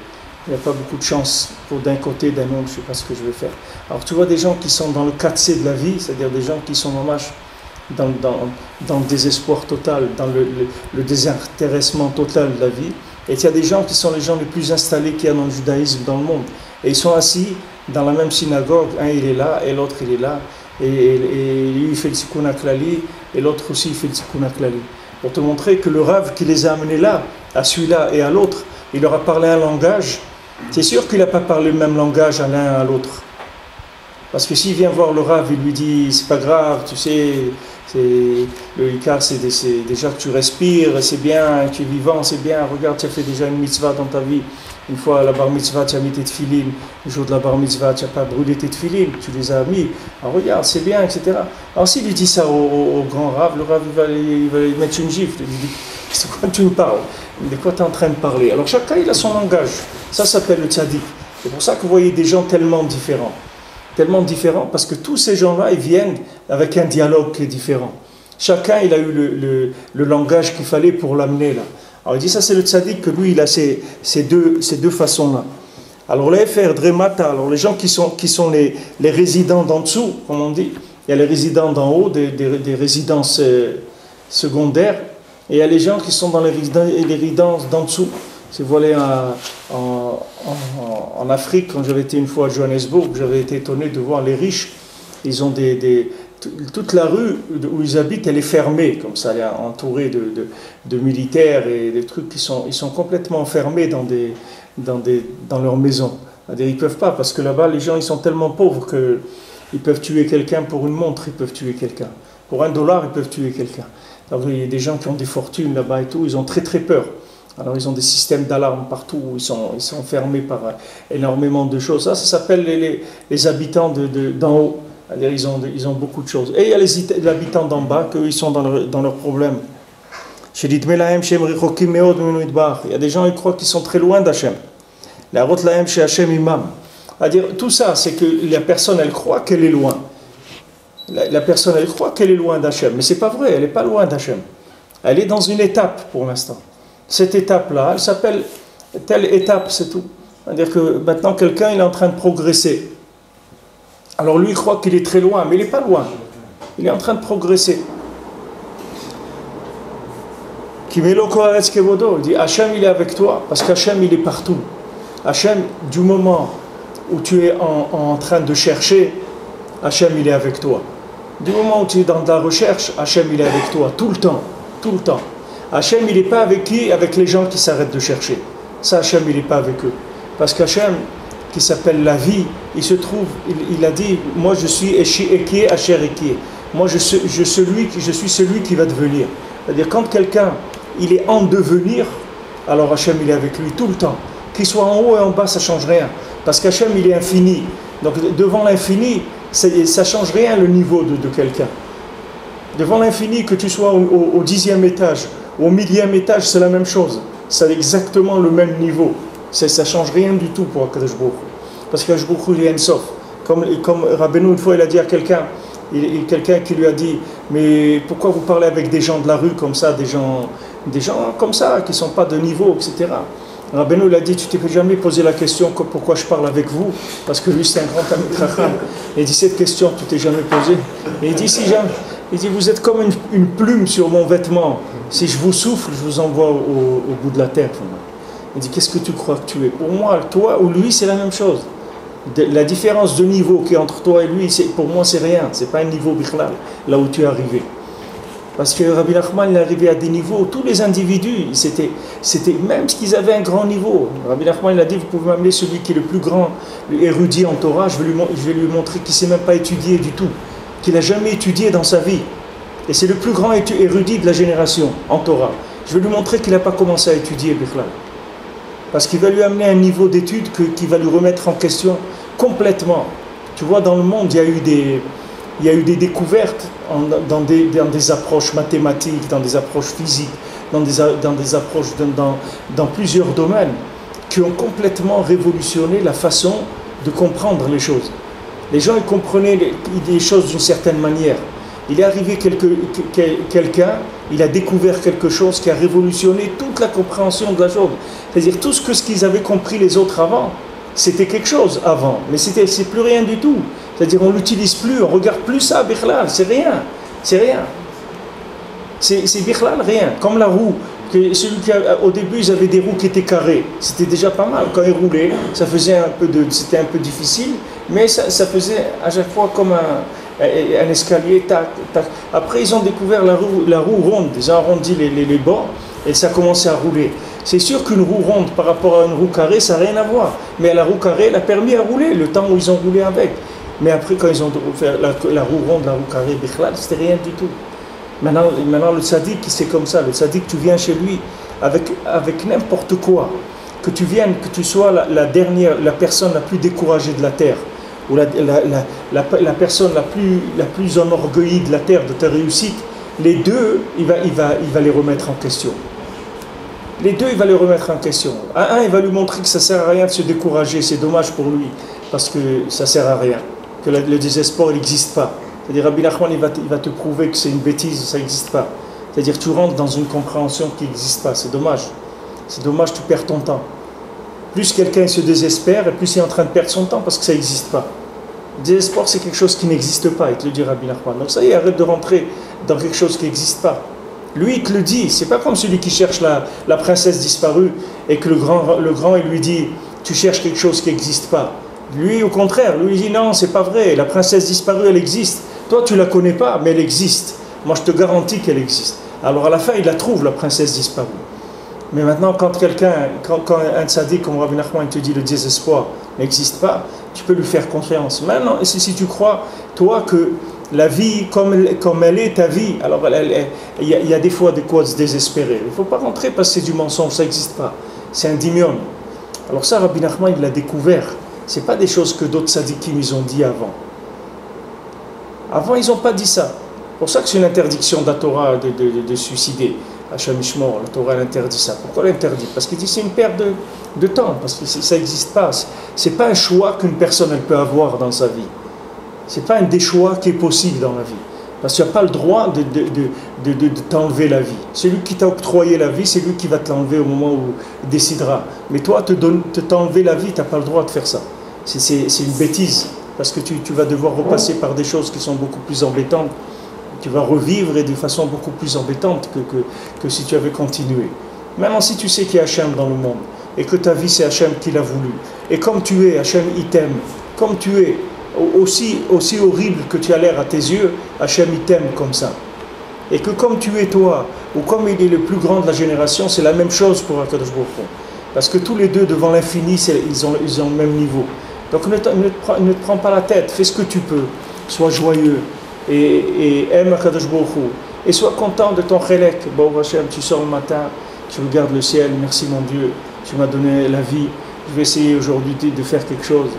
chance pour d'un côté, d'un autre. Je ne sais pas ce que je vais faire. Alors tu vois des gens qui sont dans le 4C de la vie, c'est-à-dire des gens qui sont vraiment dans le désespoir total, dans le désintéressement total de la vie. Et il y a des gens qui sont les gens les plus installés qu'il y a dans le judaïsme dans le monde. Et ils sont assis dans la même synagogue. Un il est là et l'autre il est là. Et lui il fait le tikkun haklali et l'autre aussi il fait le tikkun haklali. Pour te montrer que le Rav qui les a amenés là, à celui-là et à l'autre, il leur a parlé un langage. C'est sûr qu'il n'a pas parlé le même langage à l'un et à l'autre. Parce que s'il vient voir le Rav, il lui dit c'est pas grave, tu sais, le Icar c'est déjà que tu respires, c'est bien, tu es vivant, c'est bien, regarde, tu as fait déjà une mitzvah dans ta vie. Une fois à la bar mitzvah, tu as mis tes tefilines. Le jour de la bar mitzvah, tu n'as pas brûlé tes tefilines, tu les as mis. Alors regarde, c'est bien, etc. Alors s'il lui dit ça au grand Rav, le Rav il va lui mettre une gifle. Il lui dit, c'est quoi tu me parles? De quoi tu es en train de parler? Alors chacun il a son langage. Ça s'appelle le tzaddik. C'est pour ça que vous voyez des gens tellement différents. Tellement différents parce que tous ces gens-là, ils viennent avec un dialogue qui est différent. Chacun il a eu le langage qu'il fallait pour l'amener là. Alors il dit ça c'est le tzaddik que lui il a ces deux façons-là. Alors les FR, Dremata, alors les gens qui sont les résidents d'en dessous, comme on dit, il y a les résidents d'en haut, des résidences secondaires, et il y a les gens qui sont dans les résidences d'en dessous. Si vous allez en Afrique, quand j'avais été une fois à Johannesburg, j'avais été étonné de voir les riches, ils ont toute la rue où ils habitent, elle est fermée, comme ça, elle est entourée de militaires et des trucs ils sont complètement enfermés dans leur maison. C'est-à-dire, ils ne peuvent pas, parce que là-bas, les gens, ils sont tellement pauvres qu'ils peuvent tuer quelqu'un pour une montre, ils peuvent tuer quelqu'un. Pour $1, ils peuvent tuer quelqu'un. Alors, il y a des gens qui ont des fortunes là-bas et tout, ils ont très très peur. Alors, ils ont des systèmes d'alarme partout, ils sont fermés par énormément de choses. Ça s'appelle les habitants d'en haut. C'est-à-dire, ils ont beaucoup de choses. Et il y a les habitants d'en bas, qu'eux, ils sont dans leurs problèmes. Il y a des gens qui croient qu'ils sont très loin d'Hachem. C'est-à-dire, tout ça, c'est que la personne, elle croit qu'elle est loin. La personne, elle croit qu'elle est loin d'Hachem. Mais ce n'est pas vrai, elle n'est pas loin d'Hachem. Elle est dans une étape pour l'instant. Cette étape-là, elle s'appelle telle étape, c'est tout. C'est-à-dire que maintenant, quelqu'un il est en train de progresser. Alors lui, il croit qu'il est très loin, mais il n'est pas loin. Il est en train de progresser. Kimelo Koharetz Kevodo, il dit Hachem, il est avec toi, parce qu'Hachem, il est partout. Hachem, du moment où tu es en train de chercher, Hachem, il est avec toi. Du moment où tu es dans la recherche, Hachem, il est avec toi, tout le temps, tout le temps. Hachem, il n'est pas avec qui? Avec les gens qui s'arrêtent de chercher. Ça, Hachem, il n'est pas avec eux. Parce qu'Hachem, qui s'appelle la vie, il se trouve, il a dit, moi je suis Eshi Ekie, Asher Ekie. Moi je suis celui qui va devenir. C'est-à-dire quand quelqu'un, il est en devenir, alors Hachem, il est avec lui tout le temps. Qu'il soit en haut et en bas, ça ne change rien. Parce qu'Hachem, il est infini. Donc devant l'infini, ça ne change rien le niveau de quelqu'un. Devant l'infini, que tu sois au 10e étage, au 1000e étage, c'est la même chose. C'est exactement le même niveau. Ça ne change rien du tout pour Akadosh Baruch Hu. Parce qu'Akadosh Baruch Hu, il est Ensof. Comme Rabbeinu, une fois, il a dit à quelqu'un, quelqu'un qui lui a dit, mais pourquoi vous parlez avec des gens de la rue comme ça, des gens comme ça, qui ne sont pas de niveau, etc. Rabbeinu, il a dit, tu t'es jamais posé la question pourquoi je parle avec vous, parce que lui, c'est un grand Talmid Chacham. Il dit, cette question, tu t'es jamais posée. Et il dit, si jamais, il dit, vous êtes comme une plume sur mon vêtement. Si je vous souffle, je vous envoie au bout de la terre. Il dit, qu'est-ce que tu crois que tu es? Pour moi, toi ou lui, c'est la même chose. La différence de niveau qui est entre toi et lui, pour moi, c'est rien. C'est pas un niveau bichlal, là où tu es arrivé. Parce que Rabbi Nachman, il est arrivé à des niveaux où tous les individus, c'était même qu'ils avaient un grand niveau. Rabbi Nachman, il a dit, vous pouvez m'amener celui qui est le plus grand érudit en Torah, je vais lui montrer qu'il ne sait même pas étudier du tout, qu'il n'a jamais étudié dans sa vie. Et c'est le plus grand érudit de la génération en Torah. Je vais lui montrer qu'il n'a pas commencé à étudier bichlal. Parce qu'il va lui amener un niveau d'étude qui va lui remettre en question complètement. Tu vois, dans le monde, il y a eu des découvertes dans des approches mathématiques, dans des approches physiques, dans des approches dans plusieurs domaines qui ont complètement révolutionné la façon de comprendre les choses. Les gens ils comprenaient les choses d'une certaine manière. Il est arrivé quelqu'un, il a découvert quelque chose qui a révolutionné toute la compréhension de la chose. C'est-à-dire tout ce qu'ils avaient compris les autres avant, c'était quelque chose avant, mais c'est plus rien du tout. C'est-à-dire on ne l'utilise plus, on ne regarde plus ça, bichlal, c'est rien. C'est rien. C'est bichlal, rien. Comme la roue, au début ils avaient des roues qui étaient carrées, c'était déjà pas mal. Quand ils roulaient, c'était un peu difficile, mais ça faisait à chaque fois comme un escalier, tac, tac. Après ils ont découvert la roue ronde, ils ont arrondi les bords et ça a commencé à rouler. C'est sûr qu'une roue ronde par rapport à une roue carrée, ça n'a rien à voir. Mais la roue carrée, elle a permis à rouler le temps où ils ont roulé avec. Mais après, quand ils ont fait la roue ronde, la roue carrée, bichlal, c'était rien du tout. Maintenant le tzaddik, c'est comme ça. Le tzaddik, tu viens chez lui avec n'importe quoi. Que tu sois la personne la plus découragée de la terre, ou la personne la plus enorgueillie de la terre, de ta réussite, les deux, il va les remettre en question. Les deux, il va les remettre en question. Un, il va lui montrer que ça ne sert à rien de se décourager, c'est dommage pour lui, parce que ça ne sert à rien, que le désespoir, il n'existe pas. C'est-à-dire, Rabbi Nachman, il va te prouver que c'est une bêtise, ça n'existe pas. C'est-à-dire, tu rentres dans une compréhension qui n'existe pas, c'est dommage. C'est dommage, tu perds ton temps. Plus quelqu'un se désespère, et plus il est en train de perdre son temps, parce que ça n'existe pas. Le désespoir, c'est quelque chose qui n'existe pas, il te le dit Rabbi Nachman. Donc ça y est, arrête de rentrer dans quelque chose qui n'existe pas. Lui, il te le dit, c'est pas comme celui qui cherche la princesse disparue et que le grand, il lui dit, tu cherches quelque chose qui n'existe pas. Lui, au contraire, lui, il dit, non, c'est pas vrai, la princesse disparue, elle existe. Toi, tu la connais pas, mais elle existe. Moi, je te garantis qu'elle existe. Alors, à la fin, il la trouve, la princesse disparue. Mais maintenant, quand un tzaddik comme Rabbi Nachman te dit, le désespoir n'existe pas, tu peux lui faire confiance. Maintenant, si tu crois, toi, que la vie, comme elle est, ta vie, alors il y a des fois des quoi se désespérer. Il ne faut pas rentrer parce que c'est du mensonge, ça n'existe pas. C'est un dimion. Alors ça, Rabbi Nachman, il l'a découvert. Ce n'est pas des choses que d'autres tzadikim, ils ont dit avant. Avant, ils n'ont pas dit ça. C'est pour ça que c'est une interdiction de la Torah de suicider. Hachem Ishmor, la Torah, elle interdit ça. Pourquoi elle interdit? Parce qu'il dit que c'est une perte de temps, parce que ça n'existe pas. Ce n'est pas un choix qu'une personne elle peut avoir dans sa vie. Ce n'est pas un des choix qui est possible dans la vie. Parce que tu n'as pas le droit de t'enlever la vie. C'est lui qui t'a octroyé la vie, c'est lui qui va te l'enlever au moment où il décidera. Mais toi, t'enlever la vie, tu n'as pas le droit de faire ça. C'est une bêtise. Parce que tu vas devoir repasser par des choses qui sont beaucoup plus embêtantes. Tu vas revivre et de façon beaucoup plus embêtante que si tu avais continué. Maintenant, si tu sais qu'il y a Hachem dans le monde, et que ta vie c'est Hachem qui l'a voulu, et comme tu es, Hachem il t'aime, comme tu es, aussi horrible que tu as l'air à tes yeux, Hachem il t'aime comme ça. Et que comme tu es toi, ou comme il est le plus grand de la génération, c'est la même chose pour Akadosh Baruch Hu. Parce que tous les deux, devant l'infini, ils ont le même niveau. Donc ne te prends pas la tête, fais ce que tu peux, sois joyeux, et aime Akadosh Baruch Hu. Et sois content de ton chélek. Bon Hachem, tu sors le matin, tu regardes le ciel, merci mon Dieu, tu m'as donné la vie, je vais essayer aujourd'hui de faire quelque chose.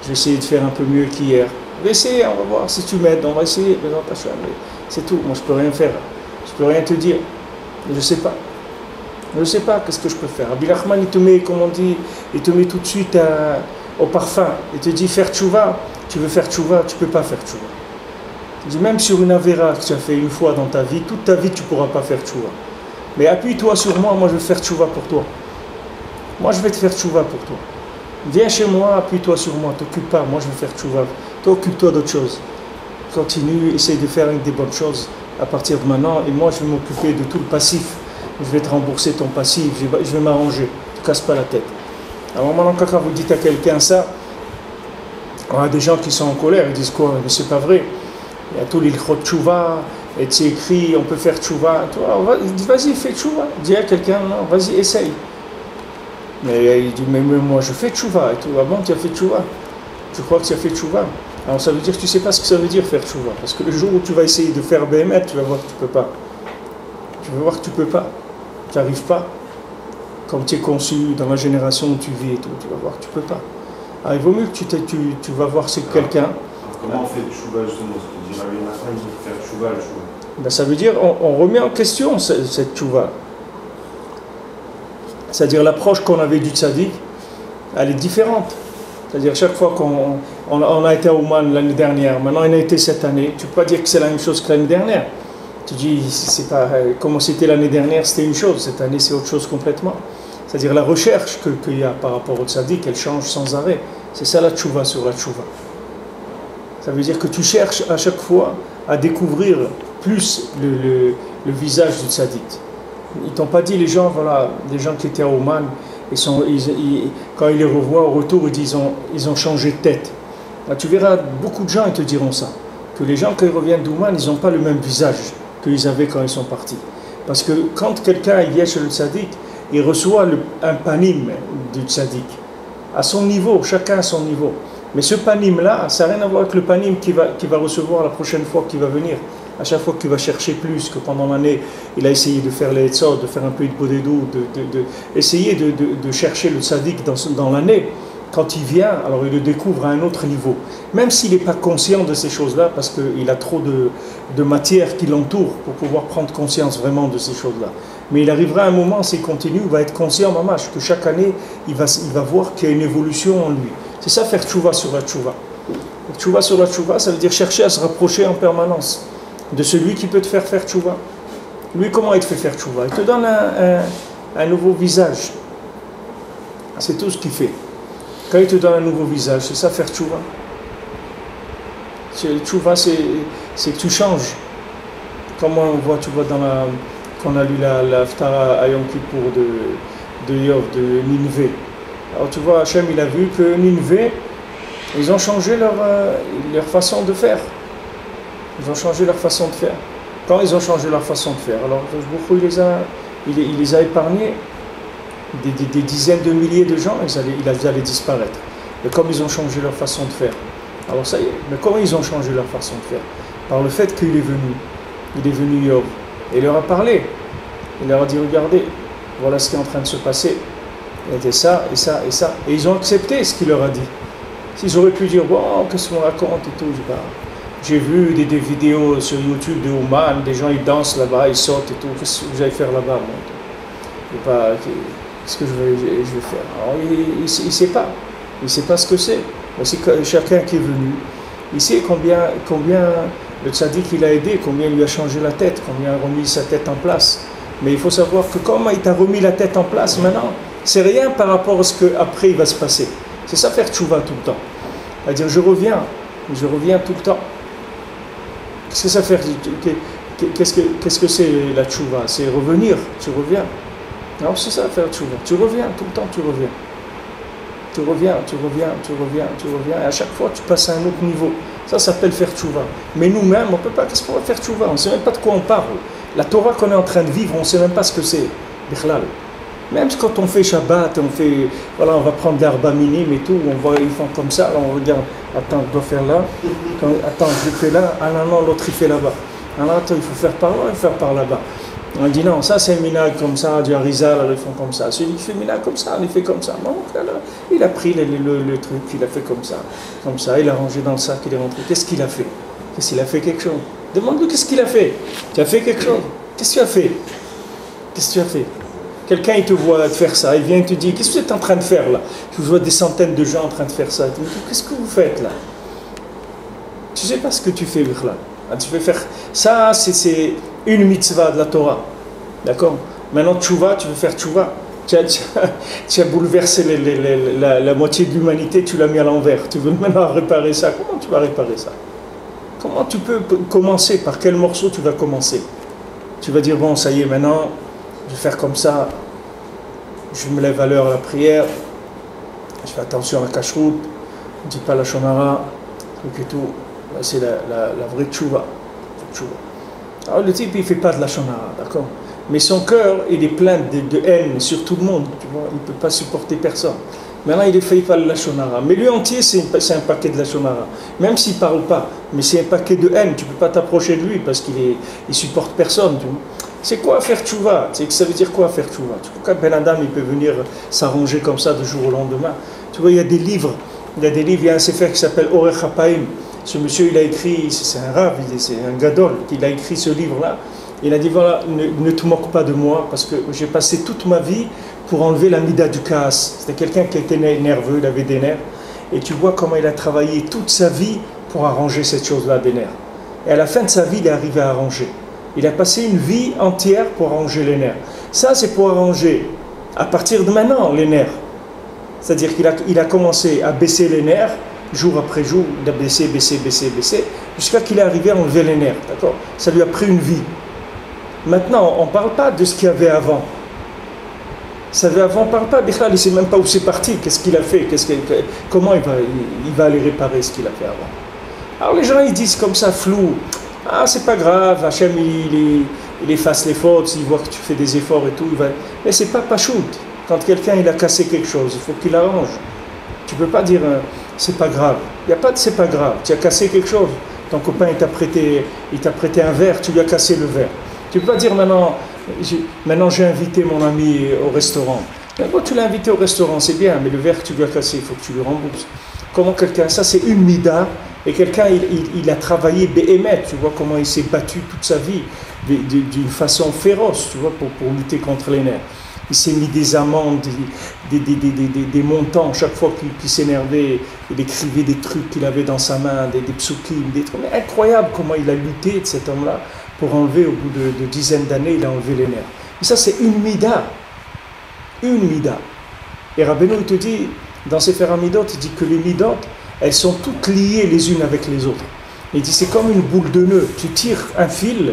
Je vais essayer de faire un peu mieux qu'hier. On va essayer, on va voir si tu m'aides, on va essayer. C'est tout, moi je peux rien faire. Je peux rien te dire. Je ne sais pas. Je ne sais pas qu'est-ce que je peux faire. Rabbi Nachman, il te met, comme on dit, il te met tout de suite au parfum. Il te dit faire tchouva. Tu veux faire tchouva, tu ne peux pas faire tchouva. Il dit même sur une avéra que tu as fait une fois dans ta vie, toute ta vie tu ne pourras pas faire tchouva. Mais appuie-toi sur moi, moi je vais faire tchouva pour toi. Moi je vais te faire tchouva pour toi. Viens chez moi, appuie-toi sur moi, t'occupe pas, moi je vais faire tchouva. Toi, occupe-toi d'autre chose. Continue, essaye de faire des bonnes choses à partir de maintenant, et moi je vais m'occuper de tout le passif. Je vais te rembourser ton passif, je vais m'arranger, ne te casse pas la tête. Alors maintenant, quand vous dites à quelqu'un ça, on a des gens qui sont en colère, ils disent quoi? Mais c'est pas vrai. Il y a tous les l'ilchot tchouva, et c'est écrit, on peut faire tchouva. Vas-y, fais tchouva. Dis à quelqu'un, non, vas-y, essaye. Mais il dit, mais moi je fais tchouva et tout. Ah bon, tu as fait tchouva? Tu crois que tu as fait tchouva? Alors ça veut dire que tu ne sais pas ce que ça veut dire faire tchouva. Parce que le jour où tu vas essayer de faire BMF, tu vas voir que tu ne peux pas. Tu vas voir que tu ne peux pas. Tu n'arrives pas. Comme tu es conçu dans la génération où tu vis et tout, tu vas voir que tu ne peux pas. Alors il vaut mieux que tu vas voir c'est quelqu'un. Comment on fait tchouva justement? Ce que dit Rabbi Nachman, il faut faire tchouva, le tchouva. Ben, ça veut dire on remet en question cette tchouva. C'est-à-dire l'approche qu'on avait du tzaddik, elle est différente. C'est-à-dire chaque fois qu'on a été à Ouman l'année dernière, maintenant on a été cette année, tu ne peux pas dire que c'est la même chose que l'année dernière. Tu dis, c'est pas, comment c'était l'année dernière, c'était une chose, cette année c'est autre chose complètement. C'est-à-dire la recherche qu'il y a par rapport au tzaddik, elle change sans arrêt. C'est ça la tchouva sur la tchouva. Ça veut dire que tu cherches à chaque fois à découvrir plus le visage du tzaddik. Ils t'ont pas dit, les gens, voilà, les gens qui étaient à Oman, quand ils les revoient au retour, ils ont changé de tête. Là, tu verras, beaucoup de gens ils te diront ça. Que les gens, quand ils reviennent d'Oman, ils n'ont pas le même visage qu'ils avaient quand ils sont partis. Parce que quand quelqu'un est chez le tzaddik, il reçoit un panim du tzaddik. À son niveau, chacun à son niveau. Mais ce panim-là, ça n'a rien à voir avec le panim qu'il va recevoir la prochaine fois qu'il va venir. À chaque fois qu'il va chercher plus, que pendant l'année, il a essayé de faire les tzod, de faire un peu de bodedou, essayer de chercher le tzaddik dans l'année. Quand il vient, alors il le découvre à un autre niveau. Même s'il n'est pas conscient de ces choses-là, parce qu'il a trop de matière qui l'entoure pour pouvoir prendre conscience vraiment de ces choses-là. Mais il arrivera un moment, s'il continue, il va être conscient, mamash, que chaque année, il va voir qu'il y a une évolution en lui. C'est ça, faire tchouva sur la tchouva. Tchouva sur la tchouva, ça veut dire chercher à se rapprocher en permanence de celui qui peut te faire tchouva. Lui, comment il te fait faire tchouva? Il te donne un nouveau visage. C'est tout ce qu'il fait. Quand il te donne un nouveau visage, c'est ça, faire tchouva. Tchouva, c'est que tu changes. Comme on voit, tu vois, quand on a lu la Haftara à Yom Kippour de Yov, de Ninvé. Alors tu vois, Hachem, il a vu que Ninvé, ils ont changé leur façon de faire. Ils ont changé leur façon de faire. Quand ils ont changé leur façon de faire, alors beaucoup il les a épargnés. Des dizaines de milliers de gens, ils allaient disparaître. Mais comme ils ont changé leur façon de faire, alors ça y est, mais comment ils ont changé leur façon de faire? Par le fait qu'il est venu Yov, et il leur a parlé. Il leur a dit, regardez, voilà ce qui est en train de se passer. Il était ça, et ça, et ça. Et ils ont accepté ce qu'il leur a dit. S'ils auraient pu dire, bon, qu'est-ce qu'on raconte et tout, j'ai vu des vidéos sur YouTube de Ouman, des gens ils dansent là-bas, ils sautent et tout. Qu'est-ce que vous allez faire là-bas? Qu'est-ce que je vais faire? Alors, il ne sait pas. Il ne sait pas ce que c'est. Mais c'est chacun qui est venu. Il sait combien Le tzaddik, il a aidé, combien il lui a changé la tête, combien il a remis sa tête en place. Mais il faut savoir que comment il t'a remis la tête en place maintenant, c'est rien par rapport à ce qu'après il va se passer. C'est ça faire tchouva tout le temps. C'est-à-dire, je reviens tout le temps. Qu'est-ce que ça fait? Qu'est-ce que c'est la tchouva? C'est revenir, tu reviens. Non, c'est ça faire tchouva. Tu reviens, tout le temps tu reviens. Tu reviens. Et à chaque fois, tu passes à un autre niveau. Ça s'appelle faire tchouva. Mais nous-mêmes, on ne peut pas. Qu'est-ce qu'on va faire tchouva? On ne sait même pas de quoi on parle. La Torah qu'on est en train de vivre, on ne sait même pas ce que c'est. Bichlal. Même quand on fait Shabbat, on va prendre l'herba minime et tout, ils font comme ça, là, on regarde, attends, je dois faire là, attends, je fais là, ah non, l'autre il fait là-bas. Alors attends, il faut faire par là, il faut faire par là-bas. On dit non, ça c'est un minag comme ça, du Harizal, ils font comme ça. Celui qui fait minag comme ça, il fait comme ça. Non, là, il a pris le truc, il a fait comme ça, il a rangé dans le sac, il est rentré. Qu'est-ce qu'il a fait? Qu'est-ce qu'il a fait quelque chose? Demande-lui qu'est-ce qu'il a fait. Tu as fait quelque chose? Qu'est-ce que tu as fait? Qu'est-ce que tu as fait? Quelqu'un il te voit faire ça, il vient et te dit qu'est-ce que vous êtes en train de faire là? Je vois des centaines de gens en train de faire ça. Qu'est-ce que vous faites là? Tu sais pas ce que tu fais là. Tu veux faire ça, c'est une mitzvah de la Torah, d'accord? Maintenant tchouva, tu veux faire tchouva. Tu as bouleversé la moitié de l'humanité, tu l'as mis à l'envers. Tu veux maintenant réparer ça? Comment tu vas réparer ça? Comment tu peux commencer? Par quel morceau tu vas commencer? Tu vas dire bon, ça y est, maintenant. Je vais faire comme ça, je me lève à l'heure à la prière, je fais attention à la cacheroute, je ne dis pas la shonara, truc et tout. C'est la vraie tchouva. Alors le type il ne fait pas de la shonara, d'accord? Mais son cœur il est plein de haine sur tout le monde, tu vois? Il ne peut pas supporter personne. Maintenant il ne fait pas de la shonara. Mais lui entier c'est un paquet de la shonara. Même s'il ne parle pas, mais c'est un paquet de haine, tu ne peux pas t'approcher de lui parce qu'il ne supporte personne, tu vois? C'est quoi faire tchouva? Ça veut dire quoi faire tchouva? Tu vois, quand Ben Adam il peut venir s'arranger comme ça du jour au lendemain. Tu vois, il y a des livres, il y a un sefer qui s'appelle Orech HaPaim. Ce monsieur, il a écrit, c'est un rav, c'est un gadol, il a écrit ce livre-là. Il a dit voilà, ne te moque pas de moi parce que j'ai passé toute ma vie pour enlever la mida du kaas. C'était quelqu'un qui était nerveux, il avait des nerfs. Et tu vois comment il a travaillé toute sa vie pour arranger cette chose-là, des nerfs. Et à la fin de sa vie, il est arrivé à arranger. Il a passé une vie entière pour arranger les nerfs. Ça, c'est pour arranger, à partir de maintenant, les nerfs. C'est-à-dire qu'il a commencé à baisser les nerfs, jour après jour, il a baissé, jusqu'à qu'il est arrivé à enlever les nerfs. D'accord? Ça lui a pris une vie. Maintenant, on ne parle pas de ce qu'il y avait avant. Ça avait avant, on ne parle pas. Bichlal, il ne sait même pas où c'est parti, qu'est-ce qu'il a fait, comment il va aller réparer ce qu'il a fait avant. Alors les gens, ils disent comme ça, flou. Ah, c'est pas grave, Hachem, il efface les fautes, il voit que tu fais des efforts et tout. Mais c'est pas pachout. Quand quelqu'un il a cassé quelque chose, il faut qu'il arrange. Tu peux pas dire c'est pas grave. Il n'y a pas de c'est pas grave. Tu as cassé quelque chose. Ton copain il t'a prêté un verre, tu lui as cassé le verre. Tu peux pas dire maintenant j'ai invité mon ami au restaurant. Bon, tu l'as invité au restaurant, c'est bien, mais le verre que tu lui as cassé, il faut que tu lui rembourses. Comment quelqu'un, ça c'est une mida. Et quelqu'un, il a travaillé béhémet, tu vois, comment il s'est battu toute sa vie, d'une façon féroce, tu vois, pour lutter contre les nerfs. Il s'est mis des amendes, des montants, chaque fois qu'il s'énervait, il écrivait des trucs qu'il avait dans sa main, des psukim, des trucs. Mais incroyable comment il a lutté, cet homme-là, pour enlever, au bout de dizaines d'années, il a enlevé les nerfs. Mais ça, c'est une mida. Une mida. Et Rabbeinu, il te dit, dans Sefer Hamidot, il dit que les midot, elles sont toutes liées les unes avec les autres. Il dit c'est comme une boule de nœud. Tu tires un fil,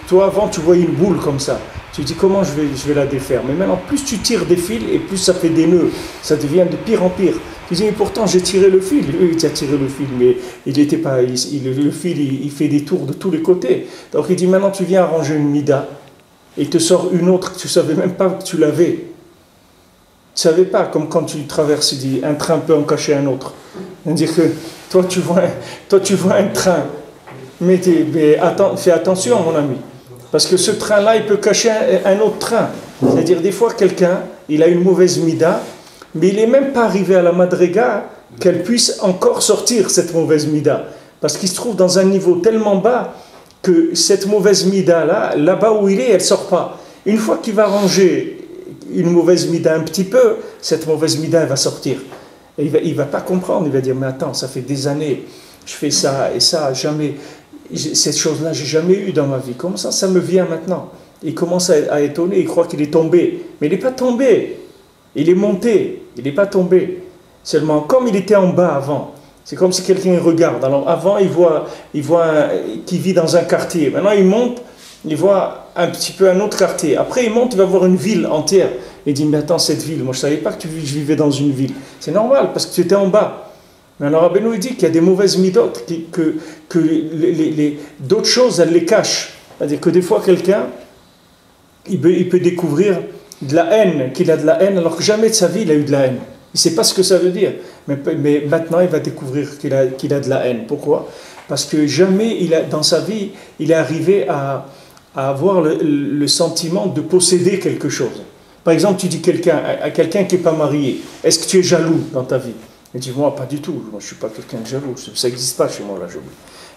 toi avant tu voyais une boule comme ça. Tu dis comment je vais la défaire. Mais maintenant plus tu tires des fils et plus ça fait des nœuds. Ça devient de pire en pire. Tu dis mais pourtant j'ai tiré le fil. Lui il a tiré le fil mais il était pas. Le fil il fait des tours de tous les côtés. Donc il dit maintenant tu viens arranger une mida et il te sort une autre que tu savais même pas que tu l'avais. Tu savais pas, comme quand tu traverses, il dit, un train peut en cacher un autre. C'est-à-dire que toi tu vois un train, mais fais attention mon ami, parce que ce train-là, il peut cacher un autre train. C'est-à-dire des fois quelqu'un, il a une mauvaise mida, mais il n'est même pas arrivé à la madriga qu'elle puisse encore sortir cette mauvaise mida. Parce qu'il se trouve dans un niveau tellement bas que cette mauvaise mida-là, là-bas où il est, elle ne sort pas. Une fois qu'il va ranger une mauvaise mida un petit peu, cette mauvaise mida elle va sortir. Et il va pas comprendre, il va dire mais attends, ça fait des années, je fais ça et ça, jamais. cette chose-là, j'ai jamais eu dans ma vie. Comment ça me vient maintenant? Il commence à étonner, il croit qu'il est tombé. Mais il n'est pas tombé. Il est monté, il n'est pas tombé. Seulement, comme il était en bas avant, c'est comme si quelqu'un regarde. Alors avant, il voit qu'il vit dans un quartier. Maintenant, il monte, il voit un petit peu un autre quartier. Après, il monte, il va voir une ville entière. Il dit, mais attends, cette ville, moi je ne savais pas que je vivais dans une ville. C'est normal, parce que tu étais en bas. Mais alors, Rabbeinu, il dit qu'il y a des mauvaises midotes, que d'autres choses, elles les cachent. C'est-à-dire que des fois, quelqu'un, il peut découvrir de la haine, qu'il a de la haine, alors que jamais de sa vie, il a eu de la haine. Il ne sait pas ce que ça veut dire. Mais maintenant, il va découvrir qu'il a de la haine. Pourquoi? Parce que jamais, dans sa vie, il est arrivé à avoir le sentiment de posséder quelque chose. Par exemple, tu dis à quelqu'un qui n'est pas marié, est-ce que tu es jaloux dans ta vie? Il dit, moi, pas du tout. Moi, je ne suis pas quelqu'un de jaloux. Ça n'existe pas chez moi, la jalousie.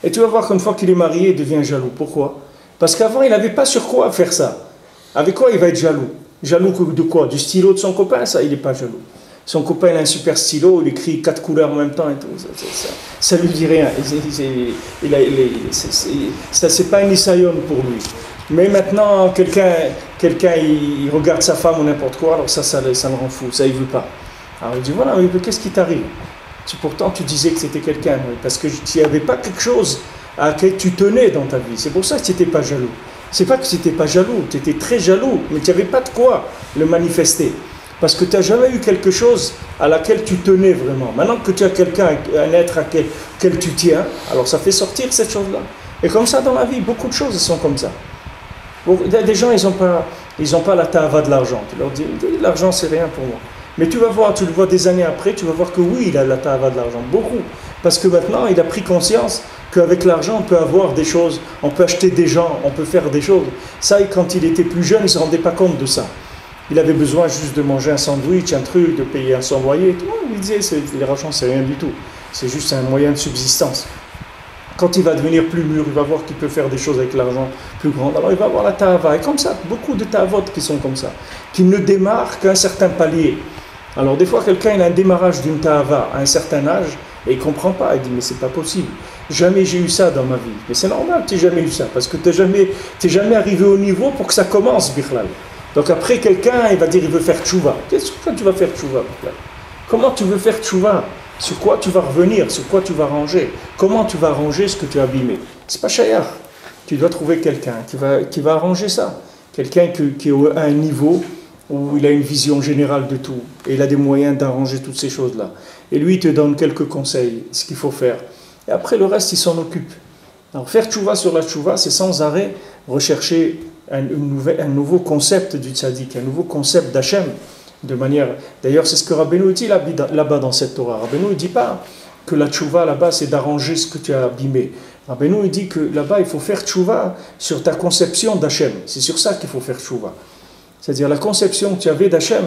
Et tu vas voir qu'une fois qu'il est marié, il devient jaloux. Pourquoi? Parce qu'avant, il n'avait pas sur quoi faire ça. Avec quoi il va être jaloux? Jaloux de quoi? Du stylo de son copain? Ça, il n'est pas jaloux. Son copain, il a un super stylo, il écrit 4 couleurs en même temps et tout. Ça lui dit rien. C'est pas un isayon pour lui. Mais maintenant, quelqu'un il regarde sa femme ou n'importe quoi, alors ça le rend fou, ça il veut pas. Alors il dit, voilà, mais qu'est-ce qui t'arrive? Pourtant, tu disais que c'était quelqu'un, parce que tu n'avais pas quelque chose à laquelle tu tenais dans ta vie. C'est pour ça que tu n'étais pas jaloux. C'est pas que tu n'étais pas jaloux, tu étais très jaloux, mais tu n'avais pas de quoi le manifester. Parce que tu n'as jamais eu quelque chose à laquelle tu tenais vraiment. Maintenant que tu as quelqu'un, un être à quel tu tiens, alors ça fait sortir cette chose-là. Et comme ça dans la vie, beaucoup de choses sont comme ça. Des gens, ils n'ont pas la ta'ava de l'argent. Tu leur dis, l'argent c'est rien pour moi. Mais tu le vois des années après, tu vas voir que oui, il a la ta'ava de l'argent, beaucoup. Parce que maintenant, il a pris conscience qu'avec l'argent, on peut avoir des choses, on peut acheter des gens, on peut faire des choses. Ça, quand il était plus jeune, il ne se rendait pas compte de ça. Il avait besoin juste de manger un sandwich, un truc, de payer son loyer. Tout le monde lui disait, l'argent, c'est rien du tout. C'est juste un moyen de subsistance. Quand il va devenir plus mûr, il va voir qu'il peut faire des choses avec l'argent plus grand. Alors il va avoir la ta'ava. Et comme ça, beaucoup de ta'avot qui sont comme ça, qui ne démarrent qu'à un certain palier. Alors des fois, quelqu'un il a un démarrage d'une ta'ava à un certain âge et il ne comprend pas. Il dit, mais c'est pas possible. Jamais j'ai eu ça dans ma vie. Mais c'est normal, tu n'as jamais eu ça. Parce que tu n'es jamais arrivé au niveau pour que ça commence, Bichlal. Donc après, quelqu'un, il va dire, il veut faire tchouva. Qu'est-ce que tu vas faire tchouva? Comment tu veux faire tchouva? Sur quoi tu vas revenir? Sur quoi tu vas ranger? Comment tu vas ranger ce que tu as abîmé? C'est pas chayar. Tu dois trouver quelqu'un qui va arranger ça. Quelqu'un qui est à un niveau où il a une vision générale de tout. Et il a des moyens d'arranger toutes ces choses-là. Et lui, il te donne quelques conseils, ce qu'il faut faire. Et après, le reste, il s'en occupe. Alors faire tchouva sur la tchouva, c'est sans arrêt rechercher un nouveau concept du tzaddik, un nouveau concept d'Hachem, de manière... D'ailleurs, c'est ce que Rabbeinu dit là-bas dans cette Torah. Rabbeinu ne dit pas que la tchouva là-bas, c'est d'arranger ce que tu as abîmé. Rabbeinu dit que là-bas, il faut faire tchouva sur ta conception d'Hachem. C'est sur ça qu'il faut faire tchouva. C'est-à-dire la conception que tu avais d'Hachem,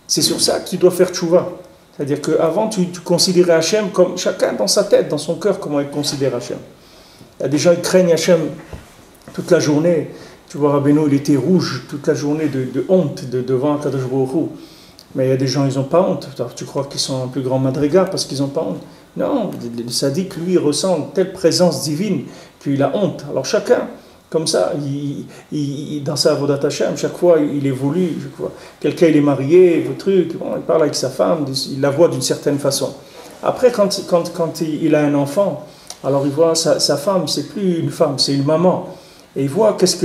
c'est sur ça que tu dois faire tchouva. C'est-à-dire qu'avant, tu considérais Hachem comme chacun dans sa tête, dans son cœur, comment il considère Hachem. Il y a des gens qui craignent Hachem toute la journée. Tu vois, Rabbeinu, il était rouge toute la journée de honte devant Kadosh Baruch Hu. Mais il y a des gens, ils n'ont pas honte. Alors, tu crois qu'ils sont un plus grand madriga parce qu'ils n'ont pas honte? Non, le sadique, lui, ressent une telle présence divine qu'il a honte. Alors chacun, comme ça, dans sa avodat Hashem, chaque fois, il évolue. Quelqu'un, il est marié, il parle avec sa femme, il la voit d'une certaine façon. Après, quand il a un enfant, alors il voit sa femme, c'est plus une femme, c'est une maman. Et il voit qu'est-ce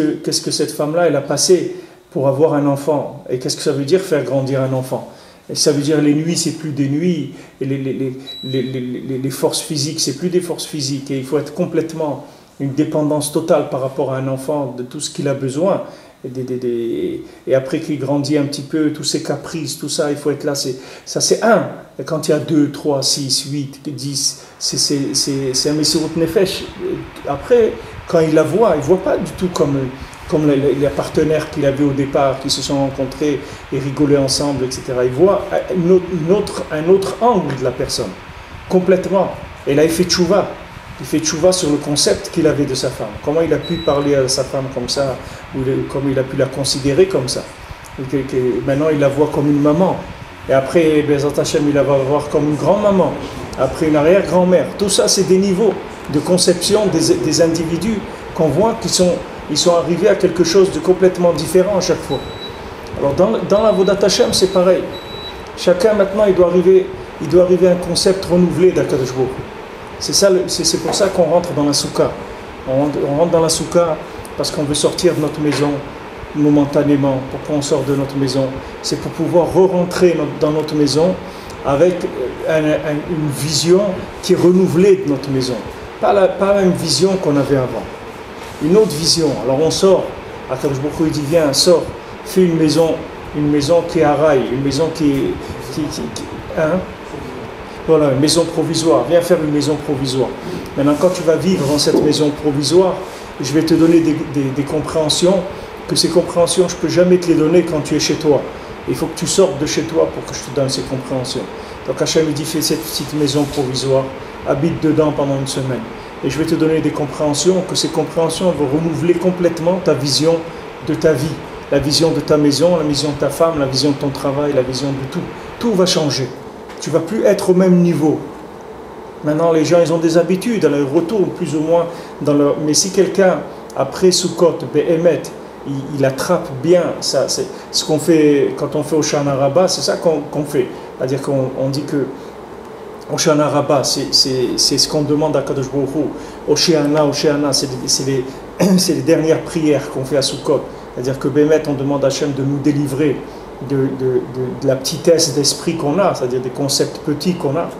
que cette femme-là, elle a passé pour avoir un enfant. Et qu'est-ce que ça veut dire faire grandir un enfant? Et ça veut dire les nuits, c'est plus des nuits. Et les forces physiques, c'est plus des forces physiques. Et il faut être complètement une dépendance totale par rapport à un enfant de tout ce qu'il a besoin. Et après qu'il grandit un petit peu, tous ses caprices, tout ça, il faut être là. Ça, c'est un. Et quand il y a 2, 3, 6, 8, 10, c'est un Messirut Nefesh. Après, quand il la voit, il ne voit pas du tout comme les partenaires qu'il avait au départ, qui se sont rencontrés et rigolaient ensemble, etc. Il voit un autre angle de la personne, complètement. Et là, il fait tchouva. Il fait tchouva sur le concept qu'il avait de sa femme. Comment il a pu parler à sa femme comme ça, ou comment il a pu la considérer comme ça. Maintenant, il la voit comme une maman. Et après, Bezat Hashem, il la va voir comme une grand-maman. Après, une arrière-grand-mère. Tout ça, c'est des niveaux. de conception des individus qu'on voit qui ils sont arrivés à quelque chose de complètement différent à chaque fois. Alors dans la Avodat Hashem, c'est pareil. Chacun maintenant, il doit arriver à un concept renouvelé d'Akadosh Baruch Hu. C'est pour ça qu'on rentre dans la soukha. On rentre dans la soukha parce qu'on veut sortir de notre maison momentanément. Pourquoi on sort de notre maison? C'est pour pouvoir re-rentrer dans notre maison avec une vision qui est renouvelée de notre maison. Pas la même vision qu'on avait avant. Une autre vision. Alors on sort. Akadosh Baruch Hu dit viens, sors, fais une maison qui est à rail, une maison hein? Voilà, une maison provisoire. Viens faire une maison provisoire. Maintenant, quand tu vas vivre dans cette maison provisoire, je vais te donner des compréhensions, que ces compréhensions, je ne peux jamais te les donner quand tu es chez toi. Il faut que tu sortes de chez toi pour que je te donne ces compréhensions. Donc Hachem me dit, fais cette petite maison provisoire, habite dedans pendant une semaine. Et je vais te donner des compréhensions, que ces compréhensions vont renouveler complètement ta vision de ta vie, la vision de ta maison, la vision de ta femme, la vision de ton travail, la vision de tout. Tout va changer. Tu ne vas plus être au même niveau. Maintenant, les gens, ils ont des habitudes, alors ils retournent plus ou moins dans leur... Mais si quelqu'un, après Sukkot, Be'emet, il attrape bien, ça, c'est ce qu'on fait quand on fait Hoshana Rabbah, c'est ça qu'on fait. C'est-à-dire qu'on dit que Hoshana Rabbah, c'est ce qu'on demande à Kadosh Baruch Hu. Hoshana, c'est les dernières prières qu'on fait à Sukkot. C'est-à-dire que Be'emet, on demande à Hachem de nous délivrer de la petitesse d'esprit qu'on a, c'est-à-dire des concepts petits qu'on a.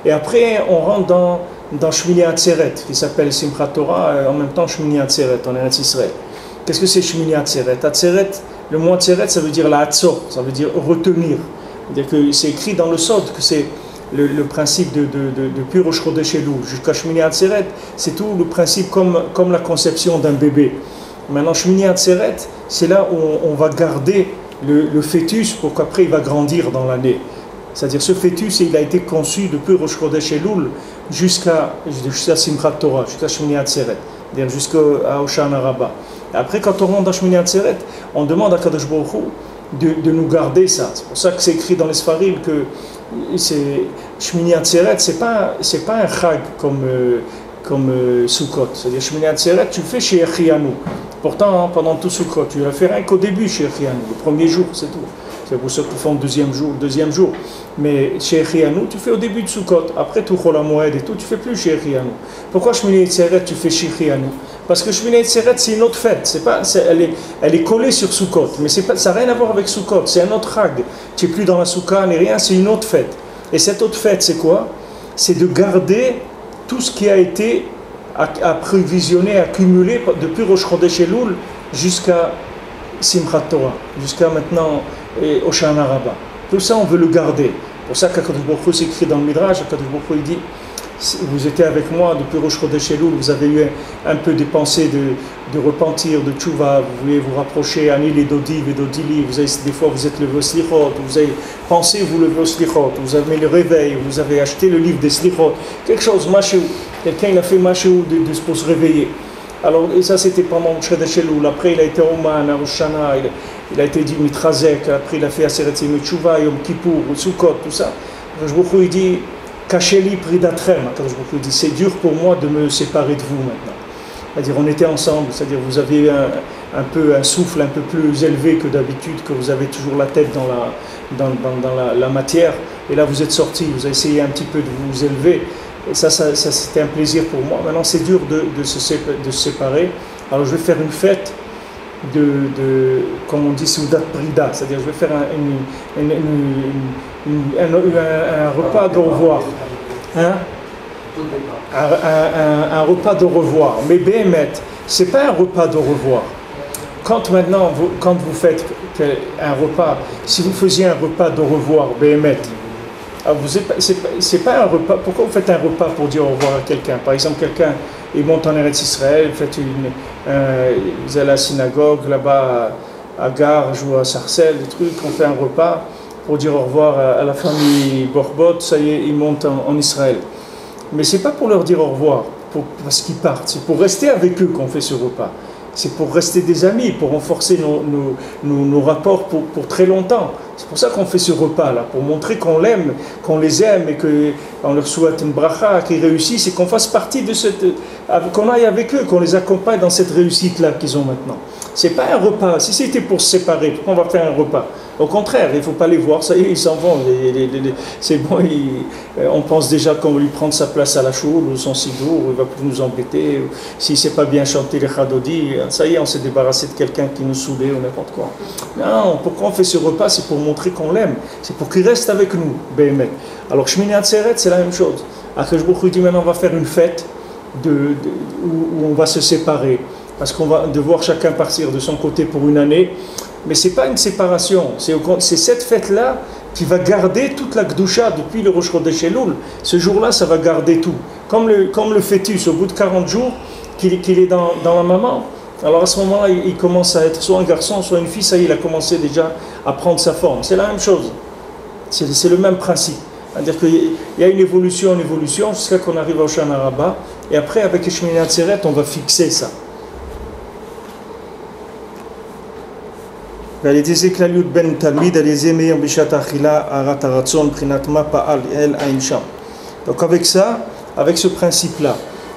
Et après, on rentre dans Shmini Atzeret, qui s'appelle Simchat Torah, en même temps Shmini Atzeret, en Eretz Israël. Qu'est-ce que c'est Shmini Atzeret? Atzeret, le mot Atzeret, ça veut dire la Hatzor, ça veut dire retenir. C'est-à-dire que c'est écrit dans le Sod que c'est le principe depuis Rosh Chodesh Elul jusqu'à Shmini Atzeret, c'est tout le principe comme la conception d'un bébé. Maintenant, Shmini Atzeret, c'est là où on va garder le fœtus pour qu'après il va grandir dans l'année. C'est-à-dire ce fœtus, il a été conçu depuis Rosh Chodesh Elul jusqu'à Simchat Torah, jusqu'à Shmini Atzeret, c'est-à-dire jusqu'à Hoshana Rabbah. Après, quand on rentre dans Shmini Atzeret, on demande à Kadosh Baruch Hu de nous garder ça. C'est pour ça que c'est écrit dans les Sfarim que Shmini Atzeret, c'est pas un chag comme Sukkot. C'est-à-dire Shmini Atzeret, tu le fais chez Echianu. Pourtant, pendant tout Sukkot, tu ne fais rien qu'au début chez Echianu, le premier jour, c'est tout. C'est pour ceux qui font le deuxième jour. Mais chez Echianu, tu fais au début de Sukkot. Après tout Chol HaMoed et tout, tu ne fais plus chez Echianu. Pourquoi Shmini Atzeret, tu fais chez Echianu? Parce que Shmini Atzeret, c'est une autre fête. Elle est collée sur Sukkot. Mais ça n'a rien à voir avec Sukkot. C'est un autre rag. Tu n'es plus dans la Soukha, ni rien, c'est une autre fête. Et cette autre fête, c'est quoi? C'est de garder tout ce qui a été apprévisionné, accumulé depuis Rosh Chodesh Elul jusqu'à Simchat Torah, jusqu'à maintenant Hoshana Rabbah. Tout ça, on veut le garder. Pour ça qu'Akadosh Baruch Hu s'écrit dans le Midrash, Akadosh Baruch Hu dit, vous étiez avec moi depuis Rosh Chodesh Elul, vous avez eu un peu des pensées de repentir, de tchouva, vous voulez vous rapprocher, Anil et Dodiv et Dodili, des fois vous êtes levé au slichot, vous avez pensé vous lever au slichot, vous avez mis le réveil, vous avez acheté le livre des slichot, quelque chose, machéou, quelqu'un il a fait machéou pour se réveiller. Alors, et ça c'était pendant Rosh Chodesh Elul, après il a été Oman, à Rosh Hashanah, il a été dit Mitrazek, après il a fait Aseret Yemei Tchouva, Yom Kippour, Sukkot, tout ça. Akadosh Baruch Hu il dit, Kacheli Pridatrem, Akadosh Baruch Hu dit, c'est dur pour moi de me séparer de vous maintenant. C'est-à-dire on était ensemble, c'est-à-dire vous aviez un souffle un peu plus élevé que d'habitude, que vous avez toujours la tête dans la matière, et là vous êtes sortis, vous avez essayé un petit peu de vous élever, et ça c'était un plaisir pour moi. Maintenant c'est dur de se séparer, alors je vais faire une fête comme on dit, Soudat Brida, c'est-à-dire je vais faire un repas de revoir. Hein? Un repas de revoir. Mais Be'emet, ce n'est pas un repas de revoir. Quand vous faites un repas, si vous faisiez un repas de revoir, Be'emet, c'est pas un repas. Pourquoi vous faites un repas pour dire au revoir à quelqu'un? Par exemple, quelqu'un il monte en Eretz Israël, vous allez à la synagogue, là-bas à Garges ou à Sarcelles, des trucs, on fait un repas pour dire au revoir à la famille Borbot, ça y est, ils montent en Israël. Mais c'est pas pour leur dire au revoir, parce qu'ils partent, c'est pour rester avec eux qu'on fait ce repas. C'est pour rester des amis, pour renforcer nos rapports pour très longtemps. C'est pour ça qu'on fait ce repas-là, pour montrer qu'on l'aime, qu'on les aime et qu'on leur souhaite une bracha, qu'ils réussissent et qu'on fasse partie de cette... qu'on aille avec eux, qu'on les accompagne dans cette réussite-là qu'ils ont maintenant. C'est pas un repas. Si c'était pour se séparer, pourquoi on va faire un repas? Au contraire, il ne faut pas les voir, ça y est, ils s'en vont. C'est bon, on pense déjà qu'on va lui prendre sa place à la choule, ou son sidour, ou il va plus nous embêter. S'il ne sait pas bien chanter les chadodi, ça y est, on s'est débarrassé de quelqu'un qui nous saoulait ou n'importe quoi. Non, pourquoi on fait ce repas? C'est pour montrer qu'on l'aime. C'est pour qu'il reste avec nous, Béhémet. Alors, Shmini Atzeret, c'est la même chose. Akadosh Baruch Hu dit maintenant, on va faire une fête où on va se séparer. Parce qu'on va devoir chacun partir de son côté pour une année. Mais ce n'est pas une séparation, c'est cette fête-là qui va garder toute la Gdusha depuis le Rosh Chodesh Elul. Ce jour-là, ça va garder tout. Comme le fœtus, au bout de 40 jours, qu'il est dans la maman, alors à ce moment-là, il commence à être soit un garçon, soit une fille, ça y est, il a commencé déjà à prendre sa forme. C'est la même chose, c'est le même principe. C'est-à-dire qu'il y a une évolution, jusqu'à qu'on arrive au Shana Rabbah, et après, avec Shmini Atzeret, on va fixer ça. Donc avec ça, avec ce principe-là,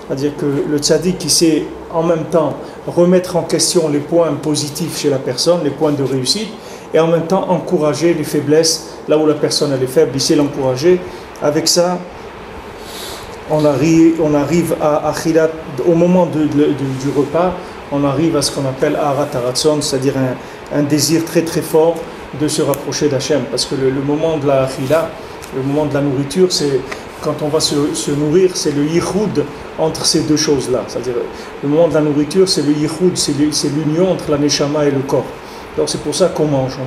c'est-à-dire que le tzaddik qui sait en même temps remettre en question les points positifs chez la personne, les points de réussite, et en même temps encourager les faiblesses, là où la personne elle est faible, il sait l'encourager. Avec ça, on arrive à Achilat, au moment du repas, on arrive à ce qu'on appelle Aharat Haratzon, c'est-à-dire un désir très très fort de se rapprocher d'Hachem. Parce que le moment de la achila, le moment de la nourriture, c'est quand on va se nourrir, c'est le yichud entre ces deux choses-là. C'est-à-dire, le moment de la nourriture, c'est le yichud, c'est l'union entre la neshama et le corps. Donc c'est pour ça qu'on mange.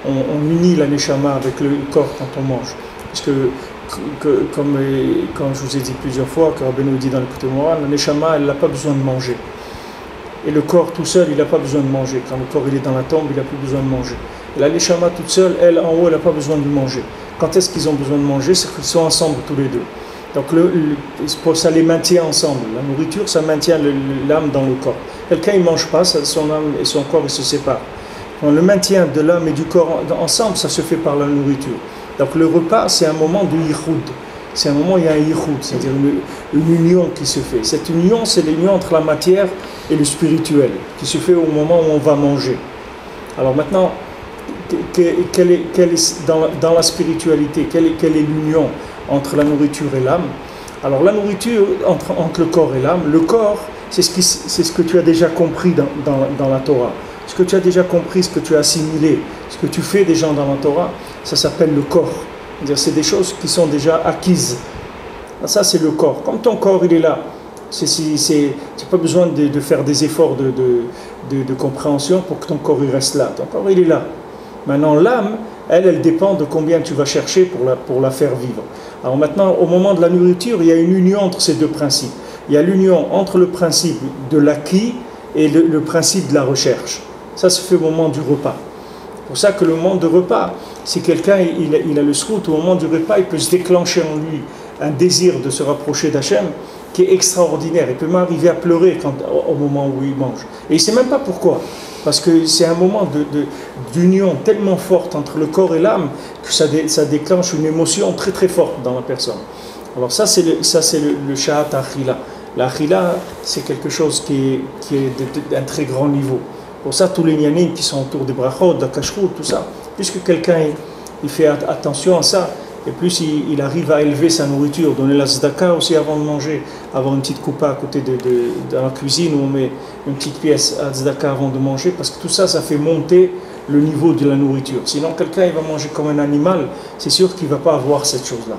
On unit la neshama avec le corps quand on mange. Parce comme je vous ai dit plusieurs fois, que Rabbeinu dit dans le Côté Moral, la neshama, elle n'a pas besoin de manger. Et le corps tout seul, il n'a pas besoin de manger. Quand le corps il est dans la tombe, il n'a plus besoin de manger. Et la neshama toute seule, elle en haut, elle n'a pas besoin de manger. Quand est-ce qu'ils ont besoin de manger? C'est qu'ils sont ensemble tous les deux. Donc ça les maintient ensemble. La nourriture, ça maintient l'âme dans le corps. Quelqu'un il ne mange pas, son âme et son corps ils se séparent. Donc, le maintien de l'âme et du corps ensemble, ça se fait par la nourriture. Donc le repas, c'est un moment de yichud. C'est un moment où il y a un yichud, c'est-à-dire une union qui se fait. Cette union, c'est l'union entre la matière et le spirituel, qui se fait au moment où on va manger. Alors maintenant, dans la spiritualité, quelle est l'union entre la nourriture et l'âme? Alors la nourriture entre le corps et l'âme, le corps, c'est ce que tu as déjà compris dans la Torah. Ce que tu as déjà compris, ce que tu as assimilé, ce que tu fais déjà dans la Torah, ça s'appelle le corps. C'est des choses qui sont déjà acquises. Ça, c'est le corps. Comme ton corps, il est là. Tu n'as pas besoin de faire des efforts de compréhension pour que ton corps il reste là. Ton corps, il est là. Maintenant, l'âme, elle dépend de combien tu vas chercher pour la faire vivre. Alors maintenant, au moment de la nourriture, il y a une union entre ces deux principes. Il y a l'union entre le principe de l'acquis et le principe de la recherche. Ça se fait au moment du repas. C'est pour ça que le moment de repas, si quelqu'un il a le srout, au moment du repas, il peut se déclencher en lui un désir de se rapprocher d'Hachem qui est extraordinaire. Il peut même arriver à pleurer au moment où il mange. Et il ne sait même pas pourquoi. Parce que c'est un moment d'union tellement forte entre le corps et l'âme que ça déclenche une émotion très très forte dans la personne. Alors ça c'est le Sha'at Achila. La Achila, c'est quelque chose qui est d'un très grand niveau. Pour ça, tous les nyanim qui sont autour des brachot, de la kashrut, tout ça, puisque quelqu'un il fait attention à ça, et plus il arrive à élever sa nourriture, donner la tzedaka aussi avant de manger, avoir une petite coupa à côté de la cuisine où on met une petite pièce à tzedaka avant de manger, parce que tout ça, ça fait monter le niveau de la nourriture. Sinon, quelqu'un il va manger comme un animal, c'est sûr qu'il ne va pas avoir cette chose-là.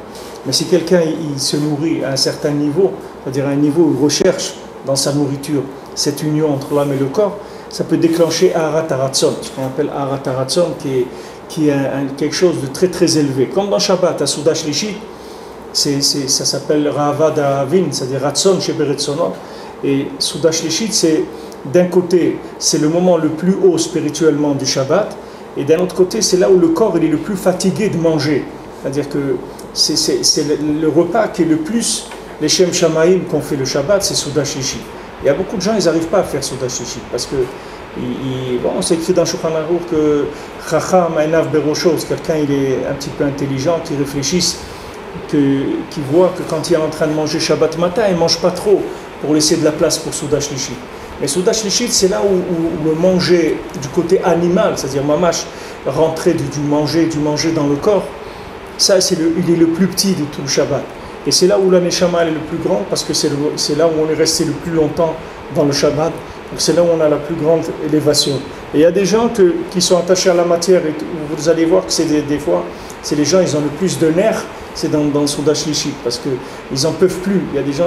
Mais si quelqu'un il se nourrit à un certain niveau, c'est-à-dire à un niveau où il recherche dans sa nourriture cette union entre l'âme et le corps, ça peut déclencher Aharat Haratzon, ce qu'on appelle Aharat Haratzon, qui est quelque chose de très très élevé. Comme dans Shabbat, à Souda Shlishit, ça s'appelle Ra'avad Ahavin, c'est-à-dire Ratzon Sheberetzonot. Et Souda Shlishit, c'est d'un côté, c'est le moment le plus haut spirituellement du Shabbat, et d'un autre côté, c'est là où le corps il est le plus fatigué de manger. C'est-à-dire que c'est le repas qui est le plus, les Shem Shamaim qu'on fait le Shabbat, c'est Souda Shlishit. Il y a beaucoup de gens, ils n'arrivent pas à faire Souda Shlishit parce que Bon, c'est écrit dans Shulchan Aruch que Chacham Einav Berosho, c'est quelqu'un il est un petit peu intelligent, qui réfléchisse, qui voit que quand il est en train de manger Shabbat matin, il ne mange pas trop pour laisser de la place pour Souda Shlishit. Mais Souda Shlishit, c'est là où le manger du côté animal, c'est-à-dire mamash, rentrer du manger dans le corps, ça il est le plus petit de tout le Shabbat. Et c'est là où la Neshama est le plus grand, parce que c'est là où on est resté le plus longtemps dans le Shabbat. Donc c'est là où on a la plus grande élévation. Et il y a des gens qui sont attachés à la matière, et vous allez voir que c'est des fois, c'est les gens, ils ont le plus de nerfs, c'est dans le Souda Shlishit, parce qu'ils n'en peuvent plus. Il y a des gens,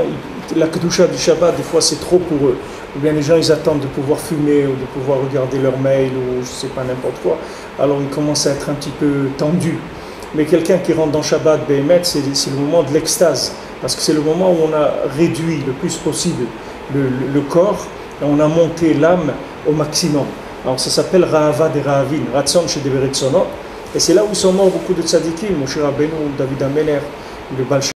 la Kedusha du Shabbat, des fois c'est trop pour eux. Ou bien les gens, ils attendent de pouvoir fumer, ou de pouvoir regarder leur mail, ou je ne sais pas, n'importe quoi. Alors ils commencent à être un petit peu tendus. Mais quelqu'un qui rentre dans Shabbat, Behemet, c'est le moment de l'extase, parce que c'est le moment où on a réduit le plus possible le corps, et on a monté l'âme au maximum. Alors ça s'appelle Rahava de Rahavin, Ratson chez Deveretsono, et c'est là où sont morts beaucoup de tzadikim, Moshe Rabbeinu, David HaMelech, le Baal